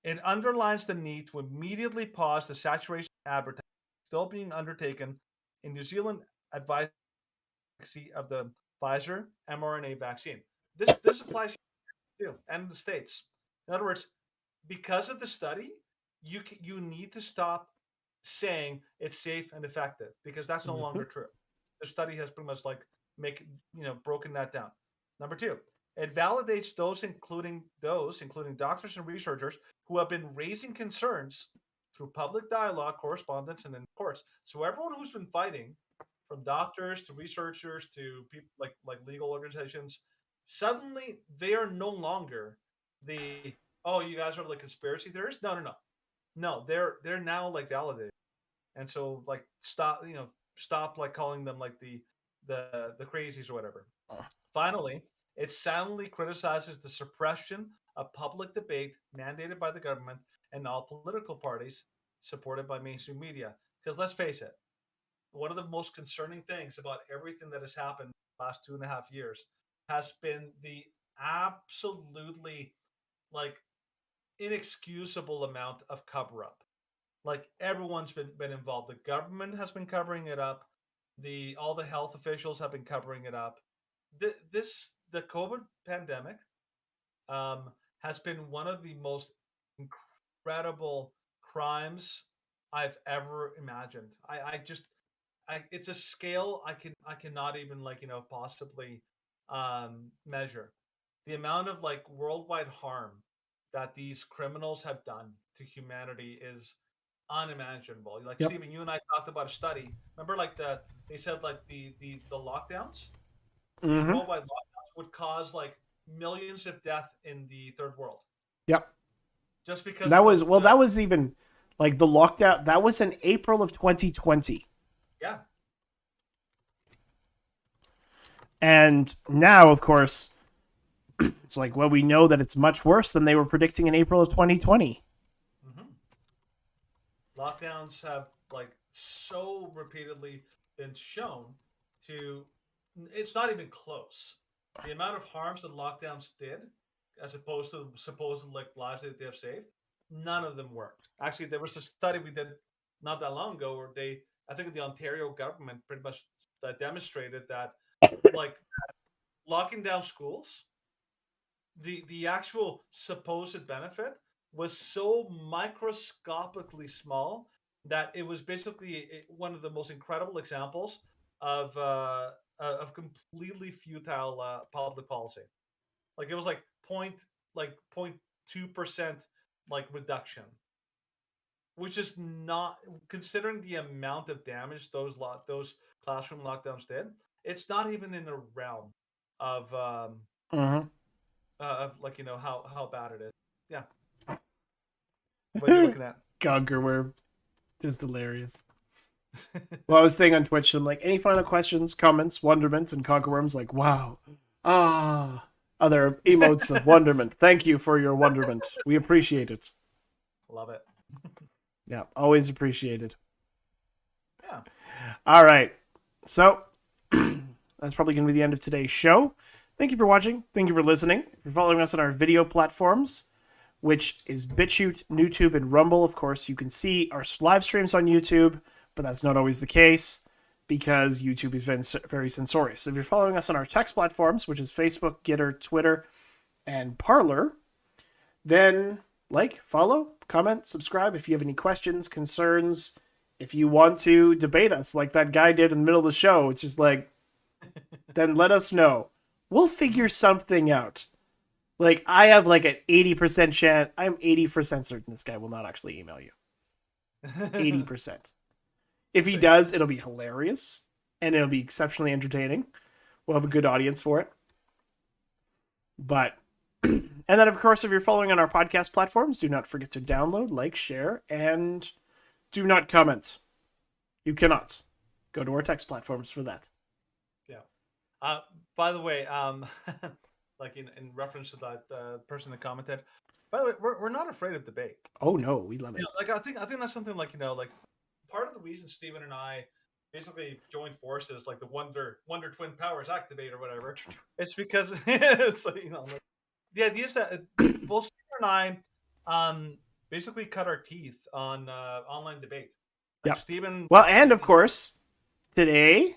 It underlines the need to immediately pause the saturation advertising still being undertaken in New Zealand advisory of the Pfizer mRNA vaccine. This applies too, and the States. In other words, because of the study, you need to stop saying it's safe and effective because that's no longer true. The study has pretty much like broken that down. Number two, it validates those including doctors and researchers who have been raising concerns through public dialogue, correspondence, and in course. So everyone who's been fighting, from doctors to researchers to people like legal organizations, Suddenly, they are no longer the you guys are like conspiracy theorists. No. They're now like validated, and so like stop like calling them like the crazies or whatever. Finally, it soundly criticizes the suppression of public debate mandated by the government and all political parties supported by mainstream media. Because let's face it, one of the most concerning things about everything that has happened in the last 2.5 years has been the absolutely like inexcusable amount of cover up. Like everyone's been involved. The government has been covering it up. All the health officials have been covering it up. The COVID pandemic has been one of the most incredible crimes I've ever imagined. It's a scale I cannot even possibly measure. The amount of like worldwide harm that these criminals have done to humanity is unimaginable. Like Yep. Stephen, you and I talked about a study. Remember, like they said like the lockdowns, these Mm-hmm. worldwide lockdowns would cause like millions of death in the third world. Yep. Just because that was even like the lockdown. That was in April of 2020. Yeah. And now, of course, it's like, well, we know that it's much worse than they were predicting in April of 2020. Lockdowns have like so repeatedly been shown to, it's not even close. The amount of harms that lockdowns did, as opposed to the supposed like lives that they have saved, none of them worked. Actually, there was a study we did not that long ago where I think the Ontario government pretty much demonstrated that like locking down schools, the actual supposed benefit was so microscopically small that it was basically one of the most incredible examples of completely futile public policy. Like it was like 0.2% like reduction, which is not, considering the amount of damage those classroom lockdowns did. It's not even in the realm of like how bad it is. Yeah. What are you looking at? Conqueror. Just hilarious. Well, I was saying on Twitch, I'm like, any final questions, comments, wonderment, and Conqueror's like, wow. Other emotes of wonderment. Thank you for your wonderment. We appreciate it. Love it. Yeah, always appreciated. Yeah. All right. So, that's probably going to be the end of today's show. Thank you for watching. Thank you for listening. If you're following us on our video platforms, which is BitChute, YouTube, and Rumble. Of course, you can see our live streams on YouTube, but that's not always the case because YouTube is very censorious. So if you're following us on our text platforms, which is Facebook, Gitter, Twitter, and Parler, then like, follow, comment, subscribe if you have any questions, concerns. If you want to debate us like that guy did in the middle of the show, it's just like, then let us know. We'll figure something out. Like, I have like an 80% chance. I'm 80% certain this guy will not actually email you. 80%. If he does, it'll be hilarious. And it'll be exceptionally entertaining. We'll have a good audience for it. But, and then of course, if you're following on our podcast platforms, do not forget to download, like, share, and do not comment. You cannot. Go to our text platforms for that. Yeah. By the way, like in reference to that person that commented, by the way, we're not afraid of debate. Oh no, we love it. Like I think that's something like like part of the reason Stephen and I basically joined forces, like the Wonder Twin Powers activate or whatever. It's because it's like, like, the idea is that both Stephen and I basically cut our teeth on online debate. Like Stephen. Well, and of course, today,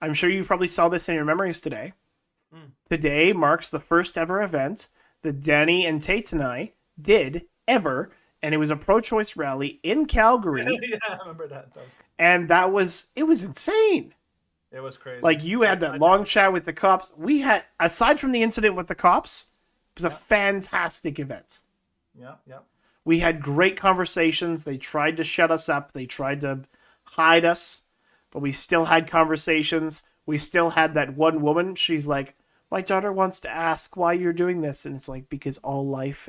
I'm sure you probably saw this in your memories today. Today marks the first ever event that Danny and Tate and I did ever, and it was a pro-choice rally in Calgary. Yeah, I remember that. And it was insane. It was crazy. Like, you had that long chat with the cops. We had, aside from the incident with the cops, it was a fantastic event. Yeah. We had great conversations. They tried to shut us up. They tried to hide us, but we still had conversations. We still had that one woman. She's like, my daughter wants to ask why you're doing this. And it's like, because all life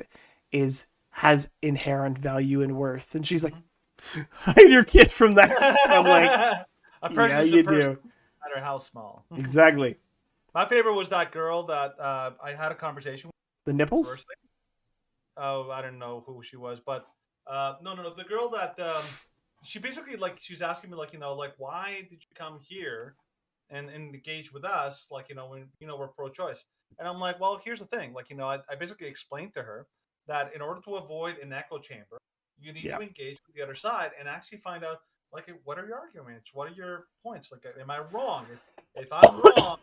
has inherent value and worth. And she's like, hide your kid from that. I'm like, a person yeah, is you a person, do. no matter how small. Exactly. My favorite was that girl that I had a conversation with. The nipples? Firstly. Oh, I don't know who she was, but no. The girl that she basically like she was asking me like why did you come here and engage with us when we're pro-choice, and I'm like, well, here's the thing, I basically explained to her that in order to avoid an echo chamber, you need to engage with the other side and actually find out what are your arguments, what are your points, am I wrong? If I'm wrong,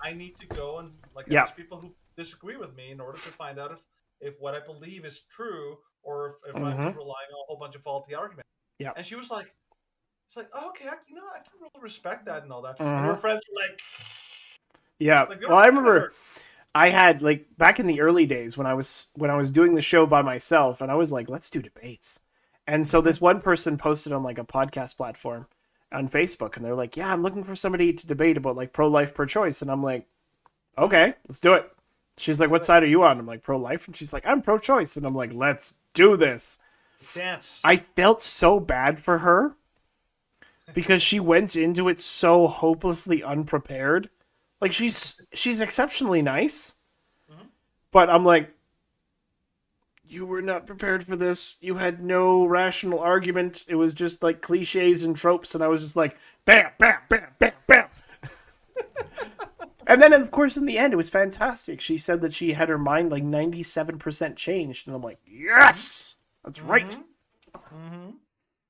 I need to go and ask people who disagree with me in order to find out if what I believe is true or if I'm just relying on a whole bunch of faulty arguments. Yeah. And she was like, oh, okay, I can really respect that and all that. And her friends were like, yeah. Well, I remember I had back in the early days when I was doing the show by myself, and I was like, let's do debates. And so this one person posted on a podcast platform on Facebook, and they're like, yeah, I'm looking for somebody to debate about pro-life, pro-choice. And I'm like, okay, let's do it. She's like, what side are you on? I'm like, pro-life. And she's like, I'm pro-choice. And I'm like, let's do this. Dance. I felt so bad for her because she went into it so hopelessly unprepared. She's exceptionally nice, but I'm like, you were not prepared for this. You had no rational argument. It was just cliches and tropes. And I was just like, bam, bam, bam, bam, bam. And then, of course, in the end, it was fantastic. She said that she had her mind 97% changed. And I'm like, yes, that's right. Mm-hmm.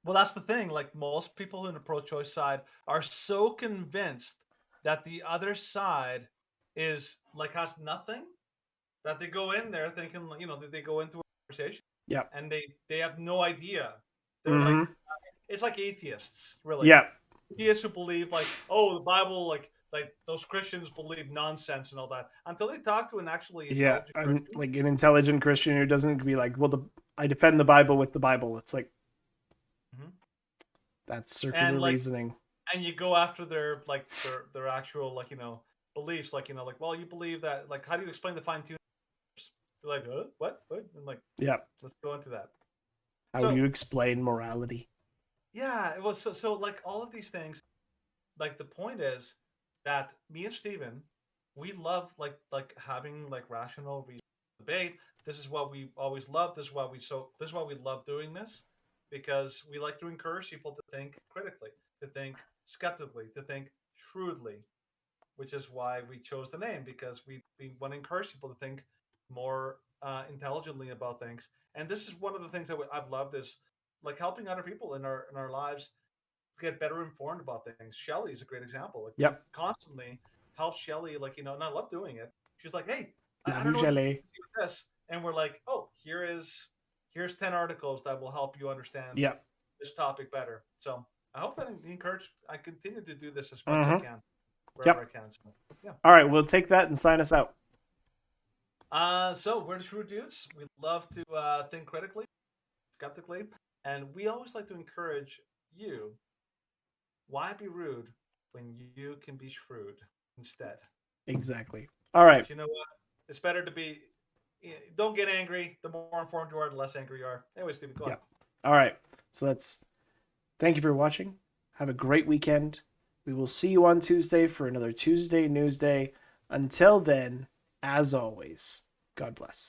Well, that's the thing. Most people in the pro-choice side are so convinced that the other side is has nothing, that they go in there thinking, they go into a conversation. Yeah. And they have no idea. They're it's like atheists, really. Yeah. Atheists who believe the Bible, those Christians believe nonsense and all that until they talk to an actually an intelligent Christian who doesn't be like, well, I defend the Bible with the Bible. It's like that's circular reasoning. And you go after their their actual beliefs, well, you believe that how do you explain the fine tuning? You're like, what? And let's go into that. How do you explain morality? Yeah, it was so all of these things. The point is that me and Steven, we love having rational debate. This is what we always love. This is why we love doing this, because we like to encourage people to think critically, to think skeptically, to think shrewdly, which is why we chose the name, because we want to encourage people to think more intelligently about things. And this is one of the things that I've loved is helping other people in our lives get better informed about things. Shelly is a great example. We've constantly helped Shelly, and I love doing it. She's like, hey, I don't know what to do with this. And we're like, oh, here's 10 articles that will help you understand this topic better. So I hope that I continue to do this as much as I can, wherever I can. So, yeah. All right, we'll take that and sign us out. So we're the Shrewd Dudes. We love to think critically, skeptically, and we always like to encourage you. Why be rude when you can be shrewd instead? Exactly. All right. But you know what? It's better to be. Don't get angry. The more informed you are, the less angry you are. Anyway, Stephen, go on. All right. So thank you for watching. Have a great weekend. We will see you on Tuesday for another Tuesday News Day. Until then, as always, God bless.